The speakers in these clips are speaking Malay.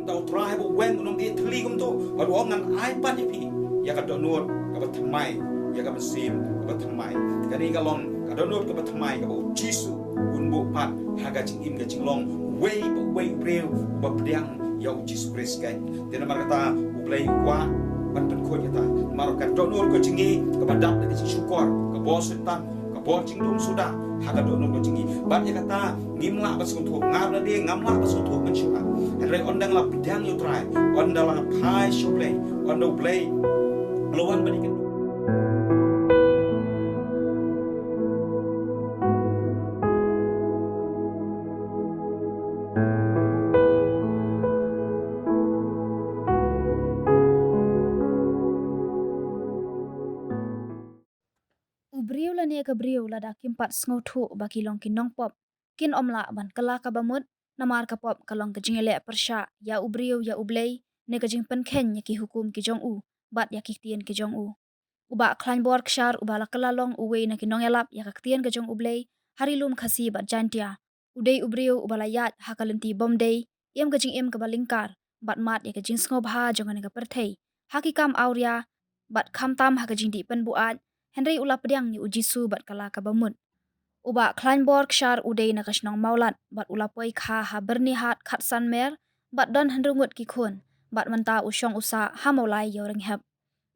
tau try bo wen unom e tli kum to ba ro ngan ai pan ye pi ya ka do nur ka ba thamai ya ka ba sim ka ba thamai ka ni ka long ka do nur ka ba thamai ka bo jisu un bo pat ha ga ching im ga ching long way real ba pdiang ya jisu kris kai de na mar kata u play kwa ban pen ko ta mar ka do nur ko chingi ka ba dap de syukur ka bo setan ka bo ching dum sudah ha ka do nur ko chingi ban ya kata ngimla ba sung thu ngam na de ngamla ba sung thu man syuka re ondang la pdiang yo try ondang la pai show play ondo play lawan banikan Ubriu la ne ka briu la da kimpat sngo thu baki long kinong pop kin omla ban kala ka bamut namar ka pop kalong ka jingele persha ya ubriu ya ublei ne ka jing pen khen ya ki hukum ki jong u bat ya ki tien ki jong u uba klan bor kshar uba la kala long uwe na kinong elap ya ka tien ka jong ublei hari lum khasi bat jantia udei ubriu uba la yat hakalenti bom dei em ka jing em ka balingkar bat mat ya ka jing sngo bha jong ne ka perthei hakikam auria bat kham tam ha ka jing di pen buat Henry ula pediang ni ujisu bat kala ka bamut. Uba Kleinborg shar udei na kashnong maulat bat ula poi kha ha berni hat khat san mer bat don handrungut ki khun bat manta usyong usa ha maulai yoreng hep.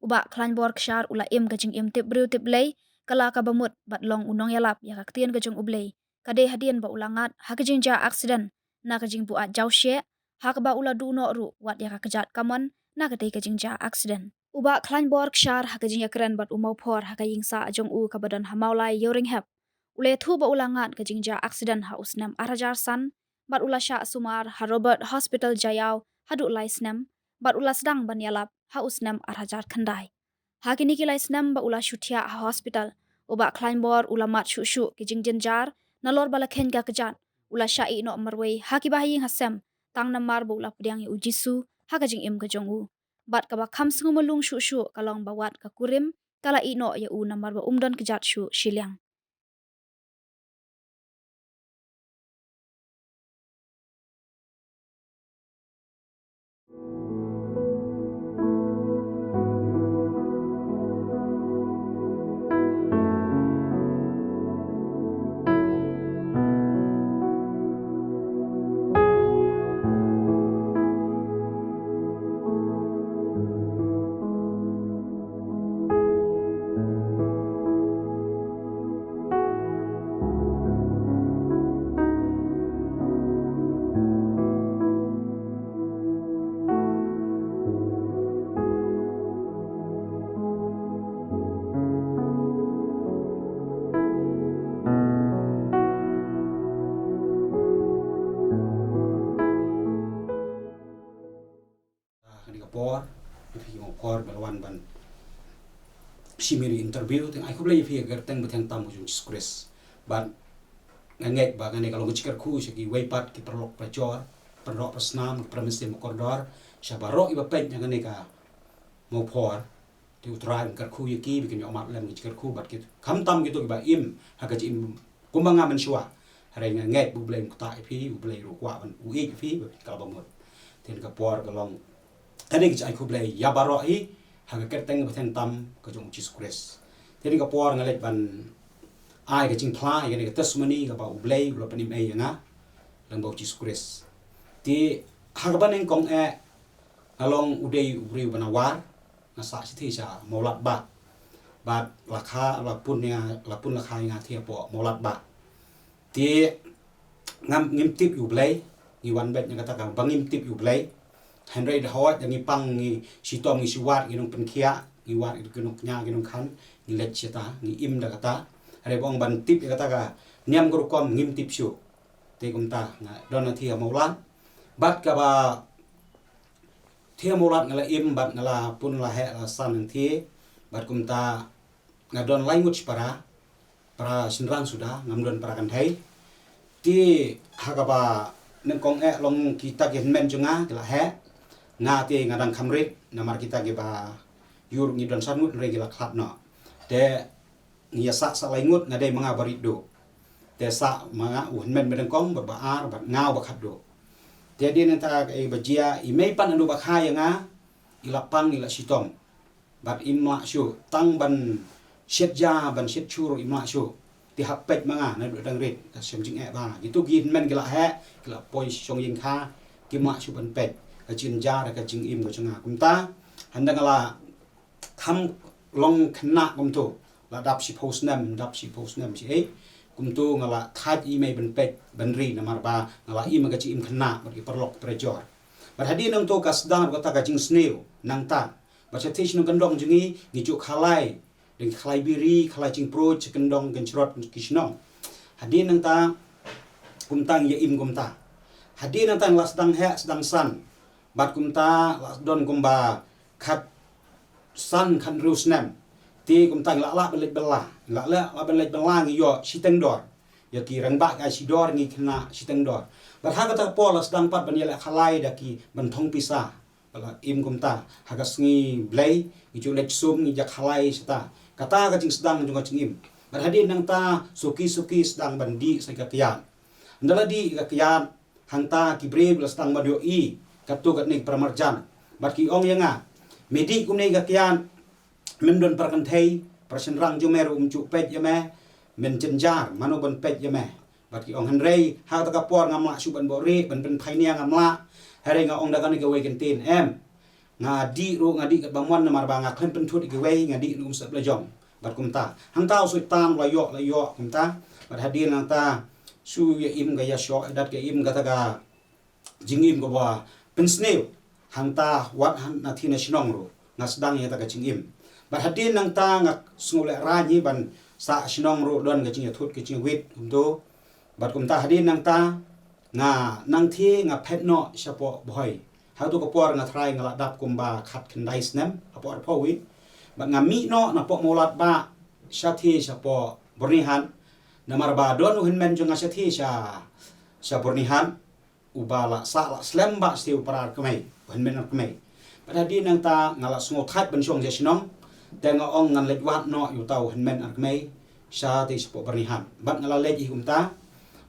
Uba Kleinborg shar ula im kajing im tip briu tip lei kala ka bamut bat long unong yalap ya kaktien kajung ublei. Kade hadian ba ulangat ha kajing ja accident na kajing buat jau she ha ka ba ula du no ru wat ya ka kajat kamon na kate kajing ja accident. Uba Kleinborg shar hakajing yakren bat umau por hakaying sa ajong u kabadon hamaulai yoring hep. Ule thu ba ulangat kajing ja accident ha usnam arajar san bat ula sha sumar ha Robert Hospital Jayau hadu lai snam bat ula sedang ban yalap ha usnam arajar khandai. Hakini ki lai snam ba ula shutia ha hospital uba Kleinborg ula mat shu kajing jenjar nalor bala khen ka kajat ula sha i no marwei haki bahaying hasem tang namar ba ula pediang i ujisu hakajing im kajong u. Bat kaba kham sungu malung shu kalong bawat ka kurim kala ino ya u namar ba umdon kejat shu shiliang. por fi mo por balwan ban simiri interview teng ai kublai fi agar teng beteng tamu jung skres ban ngek ba ngane kalau ngikar khu segi weipat ki perlok pacor perlok pasnam permisi mo kordor shabaro iba pen ngane ka mo por ti utran kar khu yaki bikin yo mat lem ngikar khu bat ki kham tam gitu ba im haka im kumbanga men shwa hare ngek bu blem ta fi bu blai ru kwa ban u ik fi ka ba mo ten ka por ka long tadi kita aku beli ya baru ini harga kerteng beteng tam kejung Yesus. Jadi kapor ngalet ban ai kejing plai ini testimoni kapau beli kalau penim nga lang bau Yesus. Di harga ban yang kong along udai ubri banawar nasa sithi sa maulat ba lakha lapun lakha nga thia po maulat ba. Di ngimtip ublay ngiwan bet yang katakan bangimtip ublay Henry the Howard yang ipang ni sitom ni siwat ginong penkia ngiwat ginong nya ginong kan ni let cita ni im da kata are bong ban tip kata ka niam guru kom ngim tip syu te kum ta na don thi maulan bat ka ba thi maulat ngala im bat ngala pun la he la san thi bat kum ta ngadon language para sinran sudah ngamdon para kan thai ti hakaba nengkong long kita gen men junga kala he ngati ngadang kamrit namar kita ge ba yur ngidon sangut regi la khat no te ngia sa laingut ngade manga barit do te sa manga men men kong ba ar ba ngau ba khat do Jadi nanta bajia imei pan anu bakhaya nga ilapang ila sitom. Bat imla syu tang ban syetja ban syetchur imla syu ti hapet manga na du dang rit ka semjing ba gitu gin men gila he gila poi song yin kha ki ma syu ban pet ka chin ja ka jing im ko changa kumta handa ngala tham long khna kumtu la dap si post nam si e kumtu ngala that email ban pet ban ri na marba ngala im ka chi im khna bagi perlok prejor bar hadi nang to kasdang ko ta ka jing sneu nang ta ba chatish nang kandong jingi ngi chu khalai ding khalai biri khalai jing pro chikendong gen chrot kishnong hadi nang ta kumtang ya im kumta hadi nang ta lasdang he sedang san bat kumta lasdon kumba khat san khan rusnam ti kumtang la belet bela la belet bela ngi yo siteng dor ya ki rang ba ka sidor ngi khna siteng dor bar ha ta polas dang pat ban ya khalai da ki ban thong pisa bala im kumta hagas ngi blai ngi chu lech sum ngi ja khalai sta kata ka jing sedang jung jing im bar hadi nang ta suki sedang bandi sai ka kian ndala di ka kian hangta ki brave la sedang badio i katu kat nik pramarjan bar ki ong yanga medi kum nei ka kian mendon parkan thei prasen rang jumer chu pet yame men chenjar mano ban pet yame bar ki ong han rei ha ta ka por ngamla su ban bori ban ben phainia ngamla hare nga ong da kan ke weken tin em ngadi ro ngadi kat bangwan na marba nga klen pen thut ke wei ngadi num sap la jom bat kumta hang tao su tam la yo kumta bat hadin nang ta su ya im ga ya sho dat ke im ga ta ga jingim ko ba pen sneu hang ta wat han na thina shinong ro nga sedang ya ta ga jingim bat hadin nang ta nga sngule ra ni ban sa shinong ro don ga jing ya thut ke jing wit kumto bat kumta hadin nang ta nga nang thi nga phet no shapo boy ha tu ko por nga thrai nga dap kumba khat khandai snem apor phowi ba nga mi no na po molat ba shathi shapo bornihan na marba don hin men junga shathi sha bornihan ubala sa la slem ba stiu parar kmai hin men kmai pada di nang ta nga la sngo khat ban song jesnom te nga ong ngan let wat no yu tau hin men kmai sha ti shapo bornihan bat nga la let hi kumta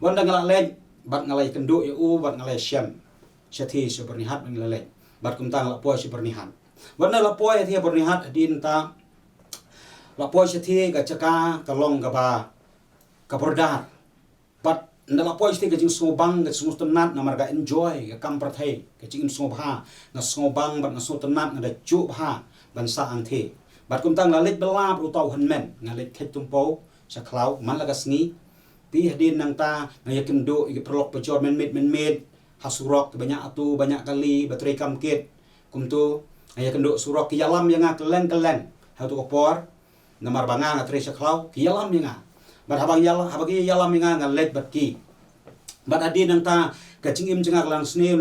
wanda nga la let bat ngalai kendu ya u bat ngalai syam syathi sebernihat ngalai bat kumtang la poi sebernihat warna la poi thi bernihat din ta la poi syathi ga caka kalong ga ba ka bordar bat ndala poi syathi ga jing sobang ga sungu tenat na marga enjoy ga kam prathai ga jing sobha na sobang bat na so tenat na da chu bha ban sa ang the bat kumtang la let bela ru tau han men ngalet khet tumpo sa klau man la ga sngi ti hadin nang ta ngaya kendo i prolok pejor men med hasurok banyak atu banyak kali baterai kamket kumtu ngaya kendo surok kialam yang kelen ha tu kopor namar banga ngatre saklau kialam yang bat habang yalam yang ngalet batki bat hadin nang ta kacing im jengak lang sneu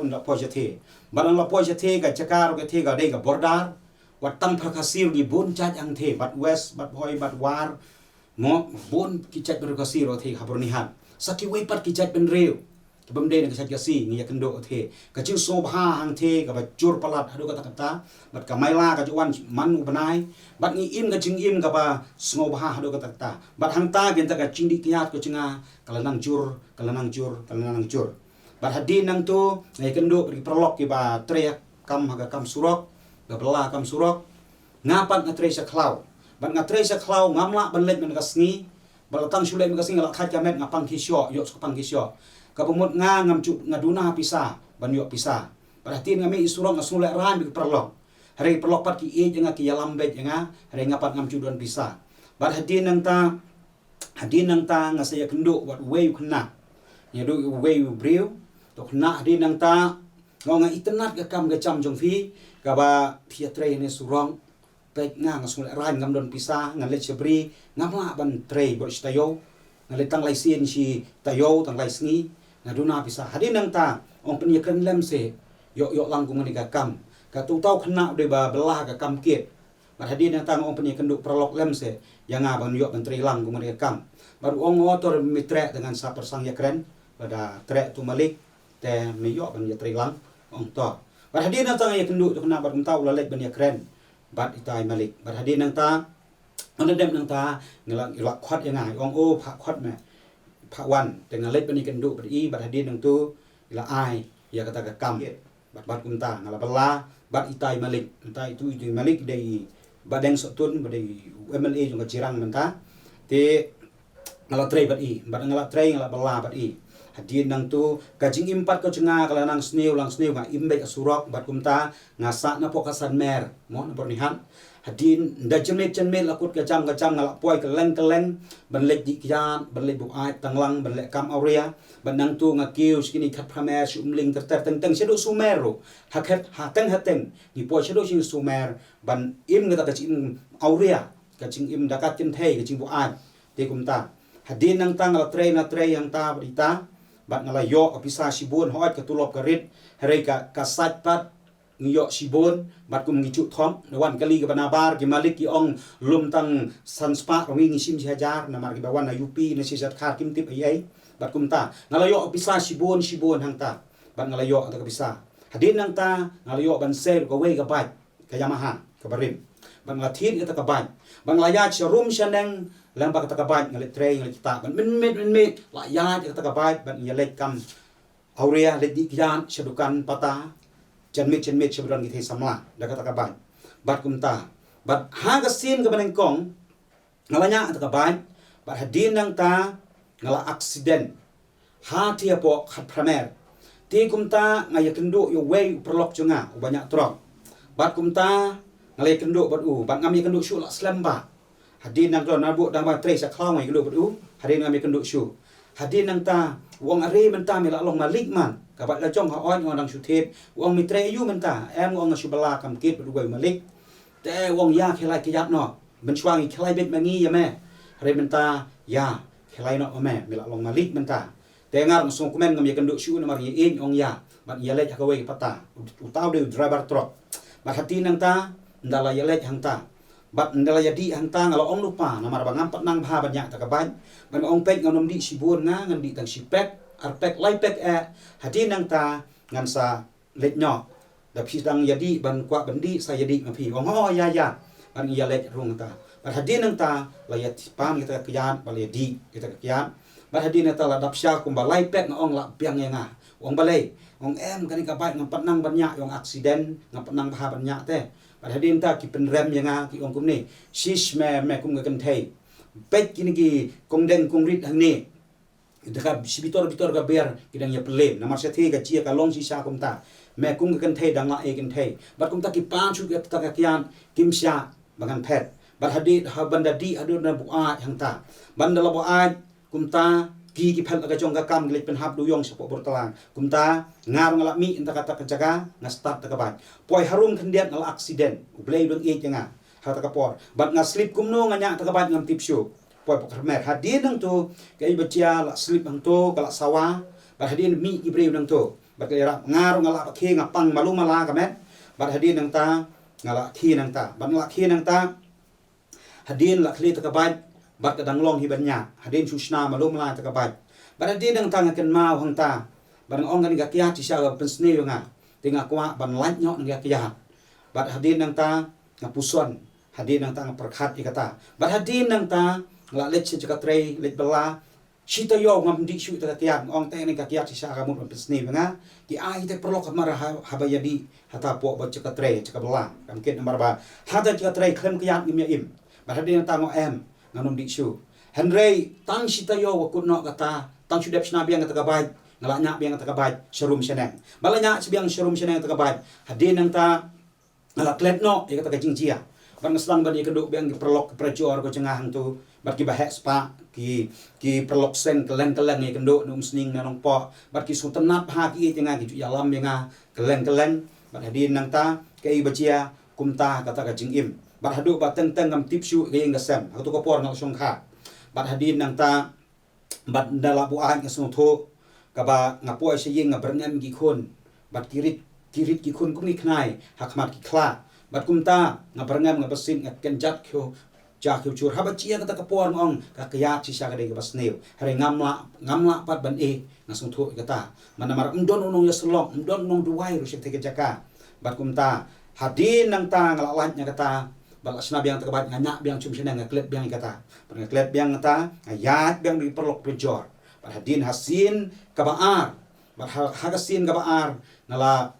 ndak pojate barang la pojate ga cakar ga the ga dei ga bordar watam prakasir di bon chat ang the bat west bat hoi bat war mo bon kichat berkasi ro the khabur nihan saki wei pat kichat ben reu kebam de na kichat kasi ngi yakendo the kacing sobha hang the ka bajur palat hadu kata bat kamaila ka juan manu banai bat ngi im ka jing im ka ba sobha hadu kata bat hang ta gen ta ka jing di kiat ko cinga kalanang jur bat hadin nang tu ngi kendo beri perlok ki ba treyak kam haga kam surok ga bela kam surok ngapat ngatre sa klau ban ngatre sa klau ngamla ban let men kasngi balatang shule men kasngi la khat kamet ngapang kisyo yo skapang kisyo kapumut nga ngamcu ngaduna pisa ban yo pisa perhatiin ngami isurong ngasule ran bi perlok hari perlok pat ki e nga ki yalam bet nga hari ngapat ngamcu don pisa bat hadin nang ta ngasaya kendo wat way kena ya do way briu to kena hadin nang ta ngonga itenat ga kam ga cham jong fi ka ba theatre ne surong pek nga ngasul ran ngam don pisa ngalet sebri ngamla ban trei bor stayo ngalet tang lai sien si tayo tang lai sngi ngaduna pisa hadin nang ta ong pen yakren lem se yo lang ku ngani ka kam ka tu tau khna de ba belah ka kam ket bar hadin nang ta ong pen yakendu prolok lem se yang ban yo ban trei lang ku ngani ka kam baru ong otor mitre dengan sa persang yakren pada tre tu malik te me yo ban ya trei lang ong to bar hadin nang ta yakendu tu khna bar tau la lek ban yakren bat itai malik bat hadin nang ta ana dem nang ta ngala khwat yang ngai ong o pha khwat me pha wan te ngalet bani kan du bat i bat hadin nang tu ila ai ya kata ka kam bat kumta ngala bala bat itai malik itai itu malik dari badeng sotun badai MLA juga jirang menta te ngala tray bat i bat ngala tray ngala bala bat i hadin nang tu kajing impat ko cenga kala nang sneu lang sneu nga imbe asurok bat kumta ngasa na pokasan mer mo na pornihan hadin nda jemet lakut kajam ngala poi keleng ban lek di kian ban lek bu ai tanglang ban lek kam aurea ban nang tu ngakiu skini khat pramer sumling ter teng sedo sumero hakhet hateng ni poi sedo sing sumer ban im ngata kajing aurea kajing im dakat kin thei kajing bu ai te kumta hadin nang tang ngala tray yang ta berita bat ngala yo opisa sibun hoat katulop karit herei ka sat pat ngiyo sibun bat kum ngicu thom wan kali ke banabar ki malik ki ong lum tang sanspa rongi ngisim si hajar na mar ki bawan na UP na si zat khar kim tip ai bat kum ta ngala yo opisa sibun hang ta bat ngala yo ata bisa hadin nang ta ngala yo ban sel ko we ka bat ka Yamaha ka barim ban ngala thir ka ta bat ban ngala ya charum shaneng lang ba ka ta bat ngala tray ngala kita ban min la ya ka ta bat ban ngala kam aurea le di kian sedukan pata Cenmit seberan kita samla dah kata kaban bat kumta bat haga sin ke banengkong ngalanya kata kaban bat hadin nang ta ngala aksiden hati apo khat pramer ti kumta ngaya kendu yo way perlok junga banyak trok bat kumta ngalay kendu bat bat ngami kendu syu la slemba hadin nang don nabu dang ba tres aklau ngai kendu bat hadin ngami kendu syu hadin nang ta wong are menta mela long malik man kabat la jong ha on nang suthet wong mitre yu menta em wong subala kam kit dugai malik te wong ya khelai kiyat no ben chwangi khelai bet mangi ya me re menta ya khelai no me mela long malik menta te ngar ngso komen ngam yakan du shu na mari in ong ya bat ya le ka we pata utaw de driver truck bat hati nang ta ndala ya le hang ta bat ndala ya di hang ta ngalo ong lupa na mar bangam pat nang bha banyak ta ka ban ban ong pek ngam di sibur nga ngam di tang sipek arpek laipek hati nang ta ngan sa let nyo da phi dang yadi ban kwa bandi sa yadi ma phi ong ho ya ban ya let rung ta ban hati nang ta la ya pan kita kian bal yadi kita kian ban hati nang ta la dap sya kum ba laipek ngong la piang nga ong balai ong em kan ka bai ngam pat nang banyak yong aksiden ngam pat nang bha banyak te ban hati nang ta ki pen rem nga ki ong kum ni shish me kum ga kan thei pek kini ki kong deng kong rit hang ni dekat bitor ka ber kidang ya pelem namar se the ga chia ka long si sa kum ta me kum kan thei dang la e kan thei bat kum ta ki pan chu ga ta ka kian kim sha bangan phet bat hadit ha banda di adu na bu a hang ta banda la bu a kum ta ki phet ga jong ga kam glik pen hap du yong sapo bor talang kum ta ngar ngala mi inta kata ka jaga na start ta ka ban poi harum khendiat ngala accident blei dong e janga ha ta ka por bat nga slip kum no nga nya ta ka ban ngam tip shu poi pokar mer hadin nang tu kai bacia la slip nang tu kala sawa bat hadin mi ibreu nang tu bat era ngaru ngala pa khe ngapang malu mala ka met bat hadin nang ta ngala khi nang ta bat ngala khi nang ta hadin la khli ta ka bat bat ka dang long hi banya hadin sushna malu mala ta ka bat bat hadin nang ta ngaken mau hang ta bat ong kan ga kya ti sha ga pen sne nga tinga kwa ban lat nyok nang ga kya bat hadin nang ta ngapuson hadin nang ta ngaperkhat ikata bat hadin nang ta ngala let si tray let bala sita yo ngam di shu ta kian ong te ni ka kiat si sa ka mun pesni nga ki ai te perlo ka mara habayadi hata po ba tray bala kam ket nomor ba hata tray klem kiat im ya im ba hadin ta ngo em nganum di shu henry tang sita yo wa kun no kata tang shu dep sna biang ta ka bai ngala nya biang ta ka bai serum seneng bala nya biang serum seneng ta ka bai hadin nang ta ngala klet no ya kata ka jingjia ban ngaslang ban ikenduk biang perlok prajor ko cengah hang tu bat ki bahek spa ki perlok seng keleng ni kenduk num sning na nong po bat ki sutenat ha ki cengah ki yalam nga keleng bat hadin nang ta kai bajia kumta kata ka jingim bat hadu bat teng ngam tipsu ke yang gasem aku ko por ngal song kha bat hadin nang ta bat ndala bu an ka sung tho ka ba ngapo se yeng ngabrengam ki khon bat kirit ki khon kum ni khnai hakmat ki khla bat kumta ngabrengam ngabasin ngakenjat kho jakhu chur habachia kata kapor ngong ka kya chi sha ka de bas neu hare ngamla pat ban e ngasung tho kata manamar ndon unong ya selong ndon nong duai ru sik te jaka bat kumta hadin nang ta ngala nya kata bal asna biang ta bat nganya biang chum sina ngaklet biang kata ngaklet biang kata ayat biang di perlok pejor bat hadin hasin kabaar bat hagasin ga baar nala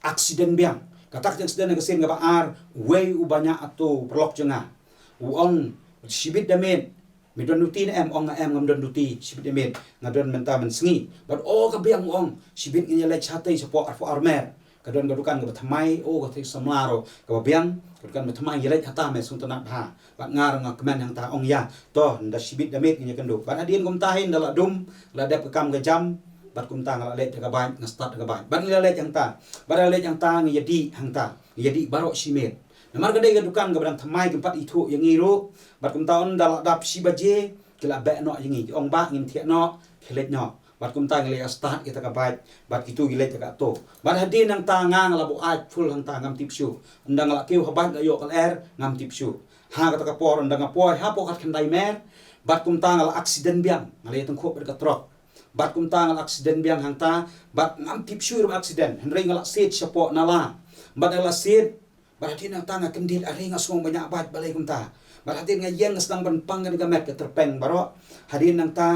aksiden biang katak aksiden ga sin ga baar way ubanya atau perlok jenga uong sibit damen midon nuti em ong em ngam don nuti sibit damen ngadon menta mensengi bat ka biang uong sibit ngi le chatai sapo arfo armer kadon gadukan ga thamai ga thik samlaro ga biang gadukan thamai yelai hata me sung tanak ha bat ngar nga kemen hang ta ong ya to nda sibit damen ngi kendo bat adien gum tahin dala dum la dep kam ga jam bat kum ta ngala let ga ban na start ga ban bat ngala let yang ta bat let yang ta ngi yadi hang ta yadi barok simet namar ga dei ga dukan ga bran thamai gempat itu yang ngiru bat kum ta on dala dap si baje kila be no yang ngi ong ba ngin thia no khelet no bat kum ta ngi le start kita ga ban bat kitu gi let ga to bat hadin hang ta nga ngala bo ai full hang ta ngam tipsu ndang ngala keu haban ga yo kal er ngam tipsu ha ka por ndang apoy ha po kat khandai mer bat kum ta ngala accident biang ngale tang khop ga trok bat kum ta ngala accident biang hang ta bat ngam tipsu ru accident hendrei ngala set sapo nala bat ngala set bat hadin hang ta nga kendil are nga song banyak bat balai kum ta bat hadin nga yang sedang ban ga met ka terpeng baro hadin hang ta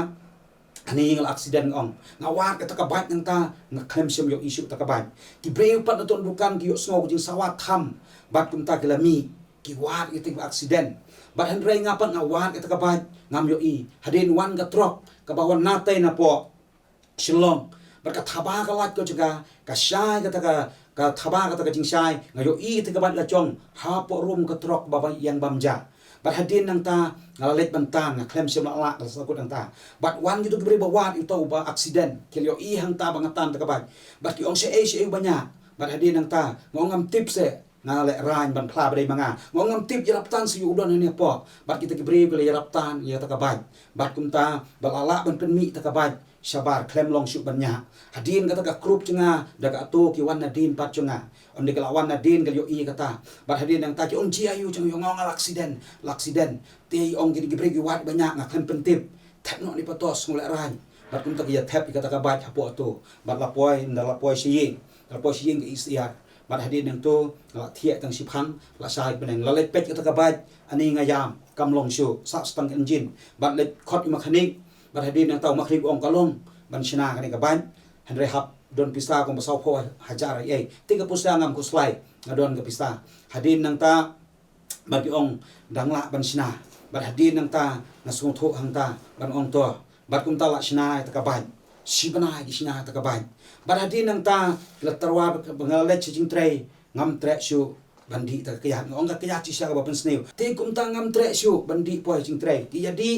ani ngal accident ong ngawat ka takabat nang ta nga klem sim yo isu takabat ki breu pat na ton bukan ki yo sngo jing sawat tham bat kum ta gelami ki wat itu accident bat hendrei ngapat ngawat ka takabat ngam yo i hadin wan ga trok ka bawan natai na po shilong bat ka thaba ka lat ko jaga ka shai ka thaba ka jing shai nga yo i takabat la chong ha po rum ka trok baba yang bamja bat hadin nang ta ngalalet bantang nga klem sim la ka sakut nang ta bat wan gitu beri bawat itu ba accident kelyo i hang ta bangatan takabat bat ki ong se banyak bat hadin nang ta ngongam tip se ngale rain ban pla beri manga ngongam tip yaraptan si udon ni po bat kita ki beri beli yaraptan ya takabat bat kum ta balala ban penmi takabat sabar klem long syuk banyak hadin kata ka krup cenga daga to ki wan nadin pat cenga on de lawan nadin gal yo i kata bat hadin yang ta ki on ji ayu ceng yo ngal accident te ong gi beri ki wat banyak nga klem pentip tap no ni patos ngule rai bat kum ta ki ya tap kata ka bat hapo to bat lapoi siying ke istiar bat hadin yang tu la thia tang sipang la sai beneng la let pet kata ka bat ani ngayam kam long syu sa stang engine bat let khot mechanic bat hadin yang tau makhrib ong kalong ban sina kani ka ban handre hap don pista kong basau po hajar ai tiga pusta ngam ku slide ngadon ka pista hadin nang ta bagi ong dangla ban sina bat hadin nang ta nasung tho hang ta ban ong to bat kum ta la sina ta ka ban si bana gi sina ta ka ban bat hadin nang ta la tarwa bangalet ching tray ngam tre shu bandi ta kaya ong ka kaya chi sha ka ban sneu te kum ta ngam tre shu bandi po ching tray ki jadi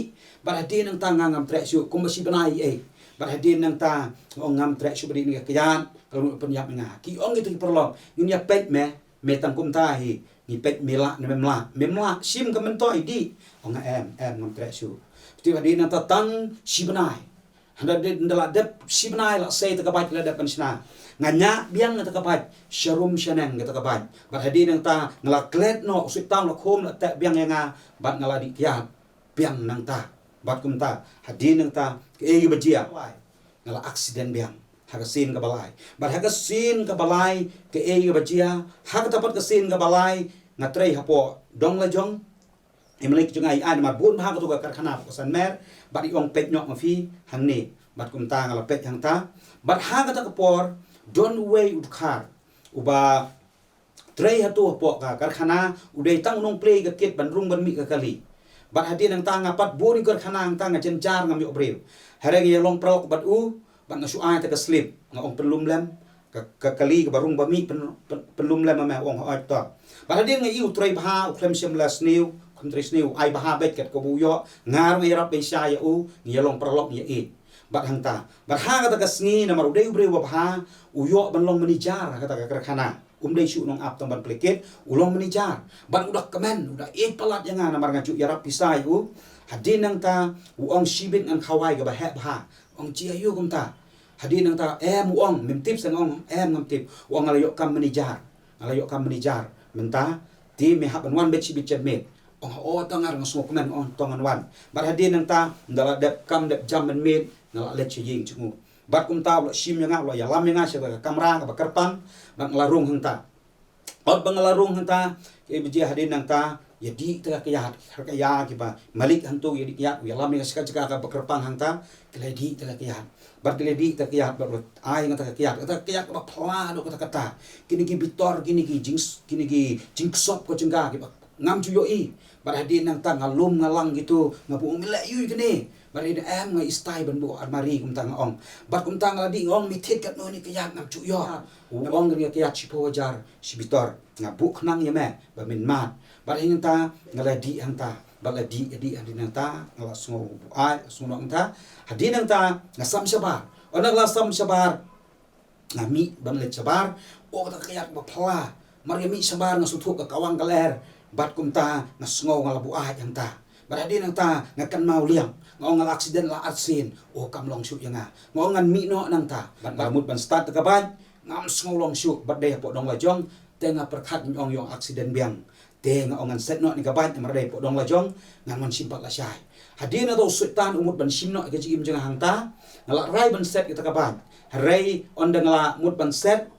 bat hadin nang ta ngam tre shu kum si bana ai bat hadin nang ta ong ngam tre shu badi ni kaya kalau penyap nga ki ong itu perlo ni ya pet me tang kum ta hi ni pet mela ni memla sim ka mentoi di ong em ngam tre shu ti hadin nang ta tang si banai handa de ndala dep si banai la sei ta ka bat la dep pensna nganya biang ta ka bat sharum shaneng ta ka bat bat hadin nang ta ngala klet no usik tang la khom la ta biang nga bat ngala di kiat biang nang ta bat kum ta hadin nang ta ke gi bajia ngala accident biang hagasin ka balai bat hagasin ka balai ke gi bajia hag tapat ka sin ka balai ngatrei hapo dong la jong imlek jungai an mar bun ha ka tu ka karkhana ko san mer bat iong pet nyok mafi hang ni bat kum ta ngala pet hang ta bat ha ka ta ka por don way udkhar uba trei hatu hapo ka karkhana udai tang nong play ka kit ban rung ban mi ka kali bat hadin ang ta ngapat buni karkhana ang ta nga cencar ngam yo bril hareng ye long prok bat bat nga suai ta ka slip nga ong pelum lem ka kali ka barung bami pelum lem ma ong ha ta bat hadin nga iu trei bha klem sim las new kontris new ai bha bet ket ko buyo ngar me rap be sha ya ni long prolok ni e bat hang ta bat ha ka ta ka sngi na maru dei bre wa bha uyo ban long menijar ka ta ka karkhana dei syu nong ap tang ban pleket ulong menijar ban udah kemen udah palat yang na mar ngaju ya rap pisai hadin nang ta uong sibit ang khawai ga ba he bha ong chi ayu kum ta hadin nang ta uong mem tip sang ong ngam tip uong ngalayo kam menijar menta ti me ha ban wan bet sibit chat me ong o tangar ngasmo kemen on tongan wan bat hadin nang ta ndala dep kam dep jam men me ngala let chi ying chungu bat kum ta lo sim yang lo ya lam yang sa ka kamera ka kerpan bang larung hang ta ot bang larung hang ta ke biji hadin nang ta ya di ta ka ya ka ya ki ba malik hang tu ya di ya lam yang sa ka kerpan hang ta ke di ta ka ya bat ledi ta kiat bat ai ngata kiat ba phla do kata kini ki bitor kini ki jing sop ko jengga ki ngam cu yo i bat hadin nang ta ngalum ngalang gitu ngapu ngile yu kini bat ida ngai istai ban bu armari kum tang ong bat kum tang ladi ong mitit kat no ni kiat ngam cu yo ong ngi kiat chipo jar si bitor ngabu khnang ya me ba min mat bat hin ta ngaladi hang ta baladi adi hadin ta ngala sungo ai sungo ta hadin ta ngasam sabar onak la sam sabar ngami ban le sabar o ta kayak ba phla mari mi sabar ngasutu ka kawang kaler bat kum ta ngasngo ngala bu ai yang ta bat hadin ta ngakan mau liang ngong ngal aksiden la atsin o kam long shu yanga ngong ngan mi no nang ta bat mut ban start ka ban ngam sngo long shu bat de po dong la jong tenga perkhat nyong yong aksiden biang teng ongan set no ni kabat marade po dong la jong ngan man simpat la syai hadina do sultan umut ban simno ke jim jeng hangta ngala rai ban set kita kabat rai on dang la mut ban set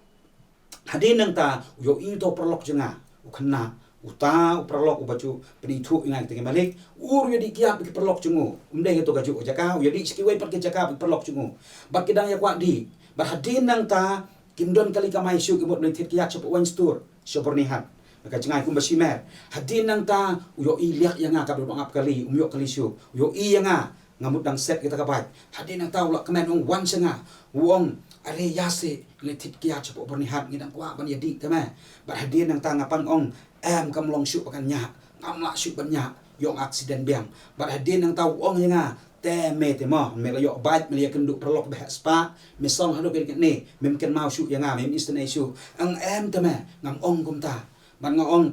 hadin nang ta yo i to perlok jenga ukna uta perlok ubaju penitu ingai te malik ur yo di kiap ki perlok jengu umde to gaju jaka yo di skiwai per ke jaka perlok jengu bak kidang ya kwa di bar hadin nang ta kimdon kali kamai syu kimut ni tit kiat chop wan stur sopornihat maka cengai kum basimer hadin nang ta uyo i liak yang ka ngap kali umyo kali syu uyo i yang ngamut dang set kita kabat hadin nang ta ulak kemen ong wan senga wong are yase letit kia cepo bernihat ngidang kwa ban yadi tama bar hadin nang ta ngapang ong kam long syu pakan nya ngam la syu ban nya yong aksiden biang bar hadin nang ta ong yang te me te mo me la yo bait me ya kenduk perlok bah spa me song hado ke ni mem ken mau syu yang mem istene syu ang tama ngam ong kum ta ban ngong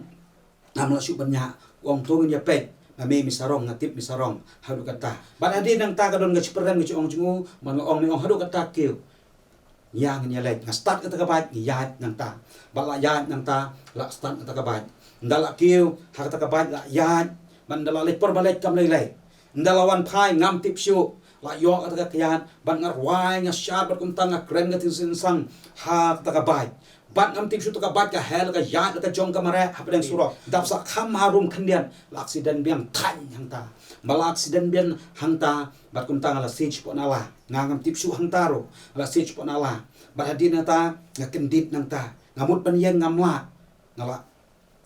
ngam la syu ban nya wong tungin ya pet me misarong ngatip misarong hadu kata ban hadin nang ta kadon ngaciperan ngci ong jungu ban ngong ni ong hadu kata kiu yang nya lek ngastat kata kabat yat nang ta bala yat nang ta la stat kata kabat ndala kiu ha kata kabat la yat ban ndala lepor balek kam lek ndalawan phai ngam tip syu la yo kata kian ban ngar wai ngashat bat kum tang kren ngatin sinsang ha kata kabat bat ngam tip syu to kabat ka hel ka yat ka jong ka mare hapdang suro dap sa kham harum khendian la aksiden biang than hang ta bala aksiden bian hang ta bat kum tang la sej po nala ngam tip syu hang ta ro la sej po nala bat hadin ta ngakendit nang ta ngamut ban yang ngamla ngala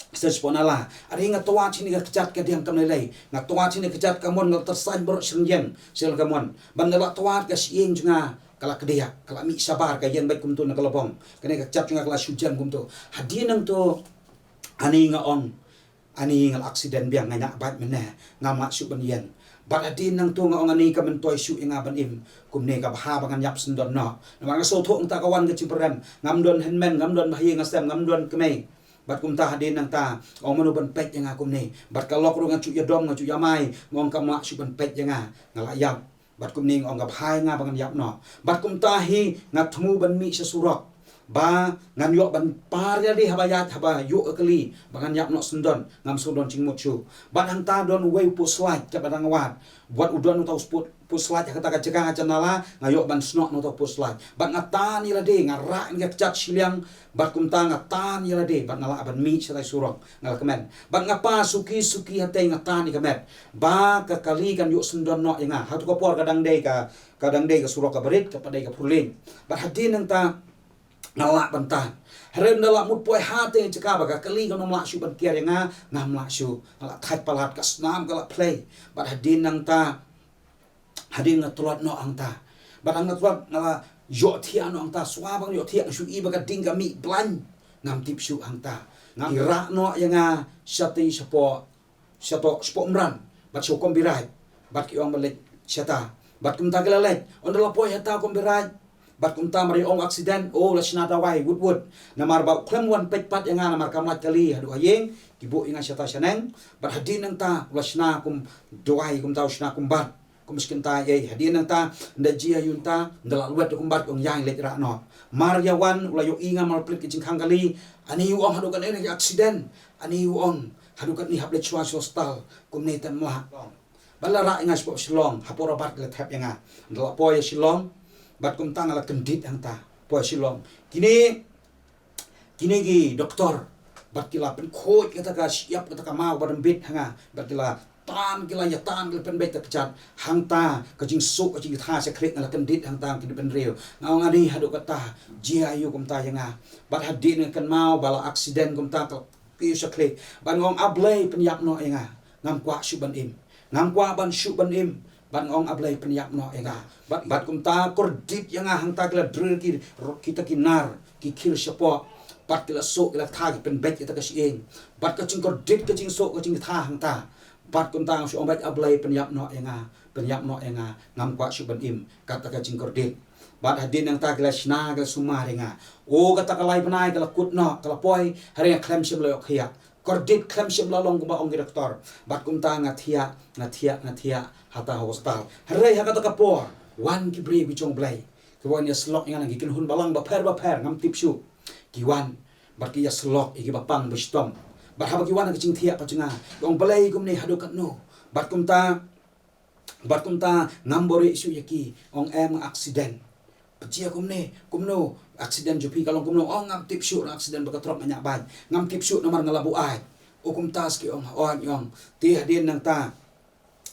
search pon ala ari nga towa chini ka kechat ka diang kam lelai nga towa chini kechat kamon nga tersan bro sengyen sel kamon ban nga towa ka sieng junga kala kedia kala mi sabar ka yen baik kumtu na kalabong kene ka kechat junga kala sujan kumtu hadinang to ani nga ong ani nga aksiden biang nga bat mena nga ma su ban yen bat adin nang to nga ong ani ka men toy su nga ban im kumne ka bha bangan yap sendon no nga so thong ta kawan ka chimperam ngam don henmen ngam don bahi nga sem ngam don kemei bat kum ta hadin nang ta ong manu ban pet yang akum ni bat kalok ru ngacu ya dom ngacu yamai ngong ka ma su ban pet yang ngalayap bat kum ning ong ka phai nga bangan yap no bat kum ta hi ngatmu ban mi sesurok ba ngan yo ban par ya di habayat haba yo kali bangan yap no sundon ngam sundon cingmut chu bat hang ta don wei pu slide ka badang wat buat udon tau sput puslat kata ka cekang acanala ngayo ban snok no to puslat bat ngatan ila de ngara nge kecak siliang bat kumta ngatan ila de bat ngala ban mi sai surok ngal kemen bat ngapa suki hate ngatan ni kemet ba ka kali kan yo sundon no yang hatu ko por kadang de ka surok ka berit ka padai ka purlin bat hadin nang ta ngala bantah heren dala mut poi hate ceka ba ka kali kan mla su ban kiar yang ngamla su ngala khat palat ka snam kala play bat hadin nang ta hadin ngatulot no angta barang ngatulot ngala yo thia no angta swabang yo thia su i baga dingga mi blan ngam tip su angta ngam ira no yanga shati spo mran bat so kombirai bat ki ong balek shata bat kum ta galalek ondala poi hata kombirai bat kum ta mari ong accident o la shnata wai wood namar ba klem wan pet pat yanga namar kamat kali hadu ayeng kibo inga shata shaneng bat hadin nang ta la shna kum doai kum ta shna kum bat kumiskin ta ye hadin nang ta nda jia yunta ndala luat kumbat ong yang lek ra no maryawan ula yo inga mal plik jing kali ani ong hadu kan ene accident ani ong hadu kan ni hable chwa hostal kumne tan mla bala ra inga spok silong hapora bat le thap yanga ndala poy silong bat kum tang ala kendit ang ta poy silong kini gi doktor bat kila pen khoj kata ka siap kata ka mau badam bit hanga bat kila tan kila ya tan kila pen baik tak kecat hang ta kajing sok kajing tha se klik ngala kendit hang ta kini pen reu ngau ngadi hadu kata jia ayu kum ta yanga bat hadin kan mau bala aksiden kum ta pi se klik ban ngong ablay penyap no yanga ngam kwa shu ban im ngam kwa ban shu ban im ban ngong ablay penyap no yanga bat kum ta kordit yanga hang ta kila dril ki kita kinar ki kil sepo bat kila sok kila tha ki pen baik kita kasi ing bat kajing kordit kajing sok kajing tha hang ta bat kum ta su ombak ablay penyap no yanga ngam kwa shu ban im kata kajing kordit bat hadin yang ta kila shna kila sumah renga o kata kalai panai kila kut no kila poi hari klem sim lo khia kordit klem sim lo long ba ong direktor bat kum ta ngathia hata hospital hari ha kata kapor wan ki bri bi chong blai kwan ya slok yang lagi kin hun balang ba pher ngam tip shu ki wan bat ki ya slok iki ba pang bestom bat ha ba ki wan ka ching thia pa chinga ong blai kum ni hadu kat no bat kum ta ngambore isu yaki ong em accident pecia kumno accident jupi kalong kumno oh ngam tip shoot accident bakatrop banyak ban ngam tip shoot nomor ngalabu ai ukum tas ki ong on yong ti hadin nang ta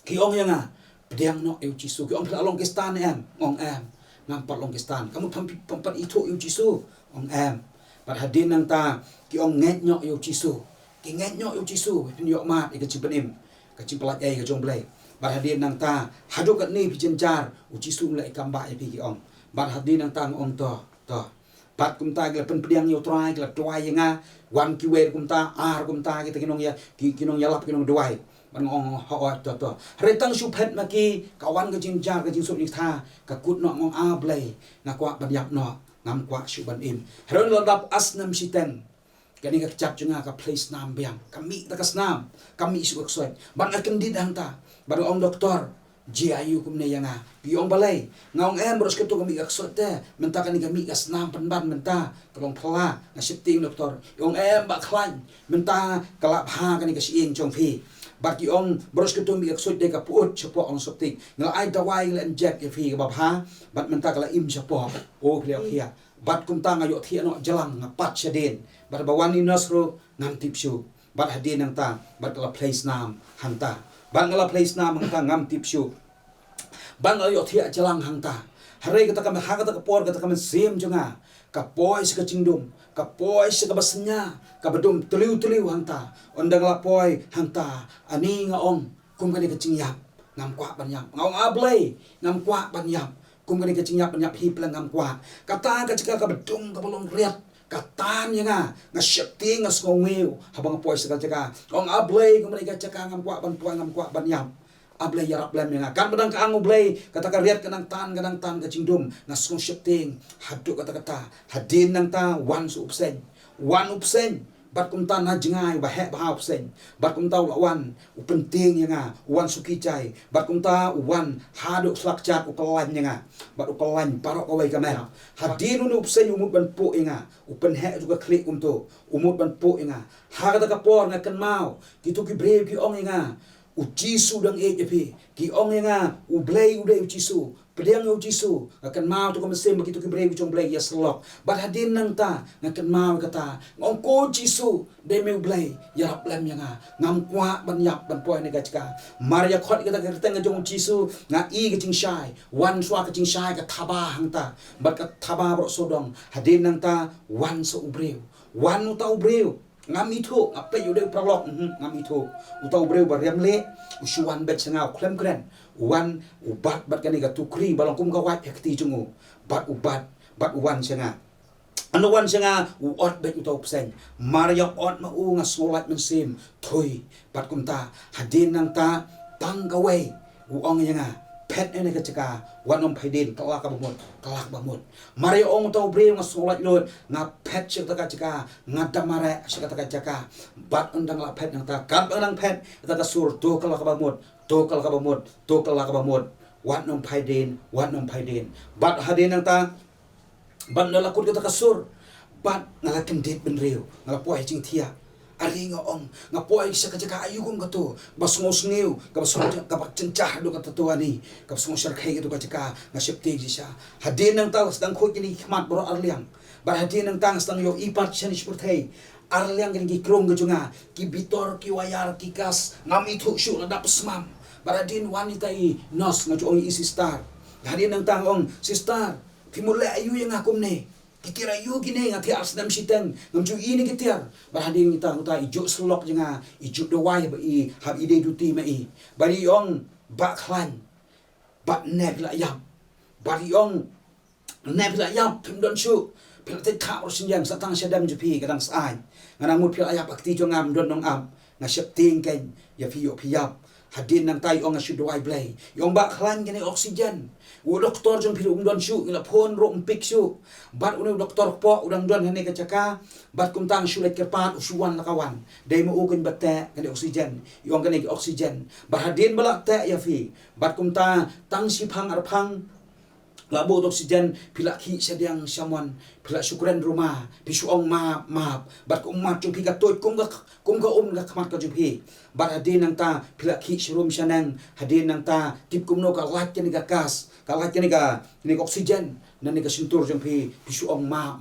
ki ong yanga pediang no eu chisu ki ong long kistan em ong em ngam pat long kistan kamu pampat itu eu chisu ong em pat hadin nang ta ki ong nget nyok eu chisu ki nget nyok eu chisu pin yok mat ik cipenim ka cipelat ai ka jong blai pat hadin nang ta hadu kat ni pijenjar u chisu lai kamba ai pi ki ong bat hadin nang tang ong to bat kum ta gila pen pediang yo trai gila tuai nga wan ki wer kum ta ar kum ta kita kinong ya lap kinong duai ban ong ho to retang su phet ma ki kawan ka jing jar ka jing sup ni tha ka kut no ngong a blai na kwa ban yap no ngam kwa su ban im heron lo dap asnam siten kani ka chap chunga ka place nam biang kami ta kasnam kami su aksoi ban akan di dang ta ban ong doktor jiayu kumne yanga piong balai ngaung bros ketu kami aksote menta kani kami kasnam penban menta tolong pela ngasipting doktor yong ba klan menta kalap ha kani kasiing chong phi bat yong bros ketu mi aksot de ka puot chopo ong sopting ngal ai dawai le inject ke phi ba ha bat menta kala im chopo o kleo khia bat kum ta ngayo thia no jalang ngapat shaden bat bawani nasro ngam tipsu bat hadin nang ta bat kala place nam hanta bangala place na mangta ngam tipsu bangala yo thia jalang hangta hare kata kami ha kata kapor kata kami sim junga kapoi ska cingdum kapoi ska basnya kabadum teliu hangta ondang la poi hangta ani nga ong kum kani kacingyap ngam kwa banyap ngong ablay ngam kwa banyap kum kani kacingyap banyap hiplang ngam kwa kata ka kabadum kabolong riat katan nga syakti nga skongeu habang poy sa kaka ong ablay kung ka caka ngam kwa ban yam ablay yarap lam nga kan badang ka ang ablay kata ka riat kanang tan ka cingdum nga skong syakti hadu kata hadin nang ta one upsen bat kum tan ha jingai ba he ba upsen bat kum ta wan upenting nga wan suki chai bat kum ta wan hadu slak chat ukalan nga bat ukalan parok kawai kamera hadin unu upsen umut ban po nga upen he juga klik umto umut ban po nga ha kata kapor nga kan mau kitu ki brave ki ong nga uci sudang ki ong nga ublay uci su pedang uci su akan mau tu kamse begitu ki brave chong blay ya slok bat hadin nang ta ngakan mau kata ngong ko ci su de me ublay ya raplam nga ngam kwa ban yap ban poy ne gachka maria khot kata kerteng jong ci su nga i ke ching shai wan swa ke ching shai ka thaba hang ta bat ka thaba bro sodong hadin nang ta wan so ubreu wan uta ubreu ngam itu apa yude prolog ngam itu utau breu bariam le usuan bet sanga klem kren wan ubat bat kani ka tukri balong kum ka wat yakti jungu bat uwan sanga anu wan sanga uot bet utau psen maria ot ma u nga solat men sim thoi bat kum ta hadin nang ta tang ka wei uong yanga pet ene ka chaka wanom phaidin kalak bamut mari ong to bre nga solat lot nga pet chika ka chaka nga damare chika ka chaka bat undang la pet nang ta kan nang pet ta ka sur to kalak bamut wanom phaidin bat hadin nang ta ban na lakut ka sur bat nga kendit ben reu nga poy ching thia Ari nga ong nga poy sa kajaka ayugong kato basngos ngiw kabasong kapacencah do katatuan ni kabasong syarkhay to kajaka nga septig siya hadin ng tao sedang khot kini khmat bro arliang bar hadin ng tang sedang yo ipat siya ni spurthay arliang kini krong gajunga ki bitor ki wayar ki kas ngam itu syu na dapes mam baradin wanita i nos nga ong isi star hadin ng tang ong sister timule ayu yang akum ne kitira yu gini nga ti asdam siteng ngam ju ini kitir barhading kita uta ijuk selok jenga ijuk dewai ba i hab ide duti ma i bari yong bak khlan bat neb la yam bari yong neb la yam pim don shu pil te kha ro sin yang satang sadam ju pi kadang sai ngana mut pil ayap akti jo ngam don nong am nga sep ting ken ya pi yo pi yap hadin nang tai ong nga shu dewai blai yong bak khlan gini oksigen u doktor jong pilu don shu ila phone ro pik shu bat unu doktor po udang don hane ka chaka bat kum tang shu lek kerpat usuan lakawan dai mo ukin batte kani oksigen yong kani oksigen bahadin balak te ya fi bat kum ta tang si phang ar phang labo oksigen pila ki sediang someone pila syukuran rumah pisuong ma bat kum mat jong pi ka toy kum ga ga khamat ka jupi bat hadin nang ta pila ki shirum sanang hadin nang ta tip kum no ka lat kani ka kas kalat kini ka ni oksigen na ni ka sintur jong pi pisuong ma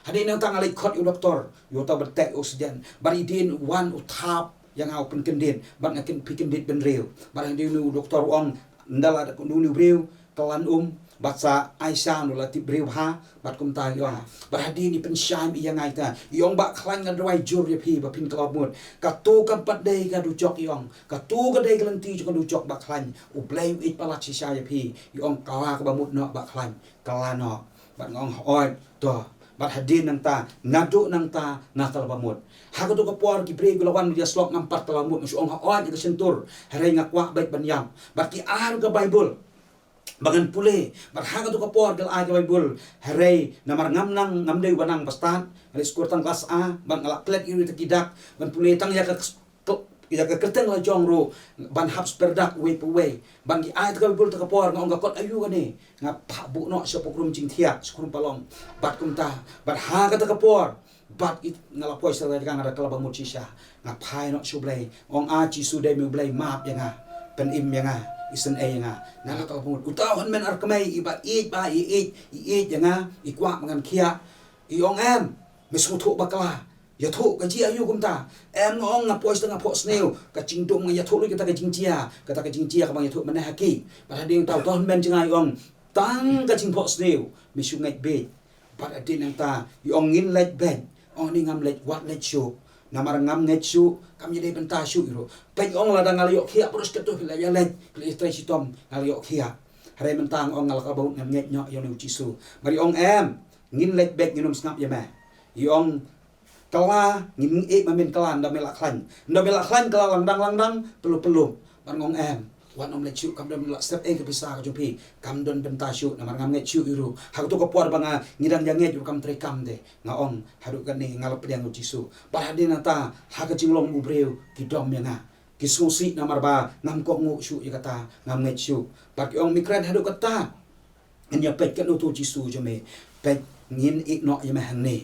hadin nang ta ngalai khot yu doktor yu ta betek oksigen bari din wan uthap yang au pen kendin bat ngakin pi kendit ben real bar hadin nu doktor ong ndala da nu real kalan batsa Aisyah nula ti breu ha bat kum ta yo bar hadi ni pen syam i yang aita yong ba khlang ngan roi jur ye pi ba pin klop mut ka tu ka pat dei ka du jok yong ka tu ka dei glanti ka du jok ba khlang u blai it palat si sya ye pi yong kala ka ba mut no ba khlang kala no bat ngong oi to bat hadi nang ta nadu nang ta na kala ba mut ha ka tu ka por ki bre gulawan dia slok ngam pat kala mut ong ha oi ka sentur hare ngakwa baik ban yam bat ki ar ka bible bagan pule barhaga tu kapor gal aga Bible hare namar ngam nang ngam dei banang pastan ali skor tang kelas A ban ngalak klet iri tekidak ban pule tang ya ka kerteng la jong ro ban habs perdak we puwe ban gi ai tu Bible tu kapor ngong ga kot ayu ga ni ngap pa bu no sya pokrum jing thiak skrum palong bat kum ta barhaga tu kapor bat it ngalak poi sa ga ngara kala ba mucisha ngap pai no sublai ong a chi su dei mu blai map ya nga pen im ya nga isen ay nga nala ka pung utawan men arkamay iba it nga ikwa mangan kia iong em mismutu bakala ya thu ka ji ayu kumta em ngong nga pois nga pos neu ka chingdum nga ya thu lu kita ka jingjia ka bang ya thu mana haki para ding tau ton men jingai ong tang ka jing pos neu misungai be para din ang ta iong ngin let ben ong ni ngam let wat let show namar ngam net shu kam jadi benta shu iro pen ong ladang ngaliyok khia terus ketu la ya let kli strai sitom ngaliyok khia hare mentang ong ngal ka bau ngam net nyok yo nu chisu mari ong em ngin let bek nginum snap ya ma yong kala ngin e mamin kalan da melak klan kala langdang pelu ban ong em wan om let shu kam dam la step e ke bisa ka jupi kam don benta shu namar ngam net shu iro ha tu ko por banga ngidang janget yu kam trekam de nga ong haru kan ni ngalap diang nu chisu par hadin ta ha ka jinglong u breu ki dom ya nga kisusi namar ba ngam ko ngu shu ya kata ngam net shu par ki ong mikran haru kata nya pet kan tu chisu jo me pet ngin ik no ya ma hang ni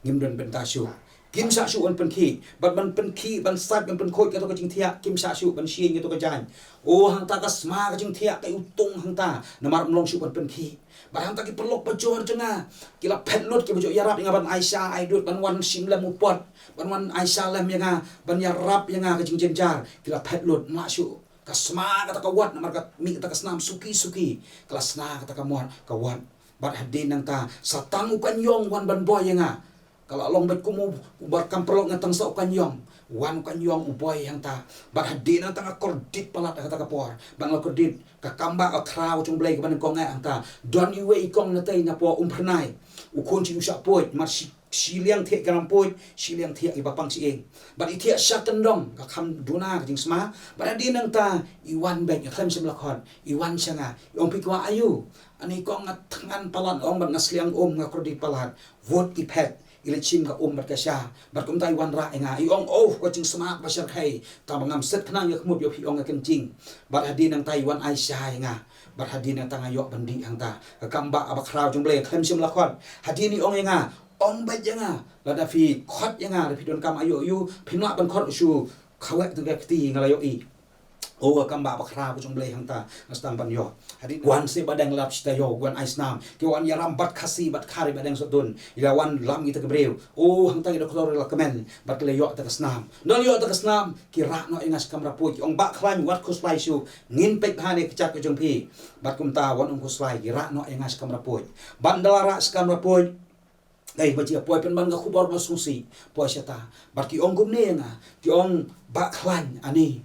ngim don benta shu kim sa shu on pen ki bat ban pen ki ban sat ban pen khoi ka to ka jing thia kim sa shu ban shin ka to ka jan o hang ta ka sma ka jing thia ka utung hang ta namar mlong shu ban pen ki barang ta ki pelok bajor jenga kila pet lut ki bojo yarap nga ban Aisyah ai dut ban wan sim la mupot ban wan Aisyah lam nga ban yarap nga ka jing jenjar kila pet lut ma shu ka sma ka ta ka wat namar ka mi ka ta ka snam suki kala sna ka ta ka muat ka wat bat hadin nang ta satang ukan yong wan ban boy nga kalau long bet kumu bar kamprolok ngatang sa ukanyong wan ukanyong uboy yang ta bar hadin ang tanga kordit palat kata kapor bang kordit kakamba akraw chung blay kaban kong ang ta don iwe ikong natay na po umpernay ukon si usa poit mar siliang thiak karam poit siliang thiak ibapang si eng bar ithia syakendong kakam duna kajing sma bar hadin ang ta iwan bet yakam sim lakon iwan sanga yong pikwa ayu ani kong ngatangan palat ong bar ngasliang nga kordit palat vote ipet ilichin ka berkasya berkum Taiwan ra nga iong ko ching sma basar khai ta bangam set khnang yak mut yo phi ong kan ching bar hadin ang Taiwan Aisyah nga bar hadin ang tanga yo bandi ang ta kamba abakraw jung ble khem sim lakhon hadin ni ong nga ong ba janga la da fi khot janga da fi don kam ayo yu phimla ban khot su khawek tu ga ti ngala yo i o kam ba bakra bu jong blai hang ta astam ban yo hadi wan se badang lap sta yo wan ais nam ki wan yaram bat khasi bat khari badang so don ila wan lam ita kebreu o hang ta ki doktor la kemen bat le yo ta kasnam no yo ta kasnam ki ra no ingas kamra pu ong ba khlan wat khus lai su ngin pek ha ne kchat ko jong pi bat kum ta wan ong khus lai ki ra no ingas kamra pu bandala ra kamra pu dai baji poi pen ban ga khubor ma susi poi seta bat ki ong gum ne nga ki ong ba khlan ani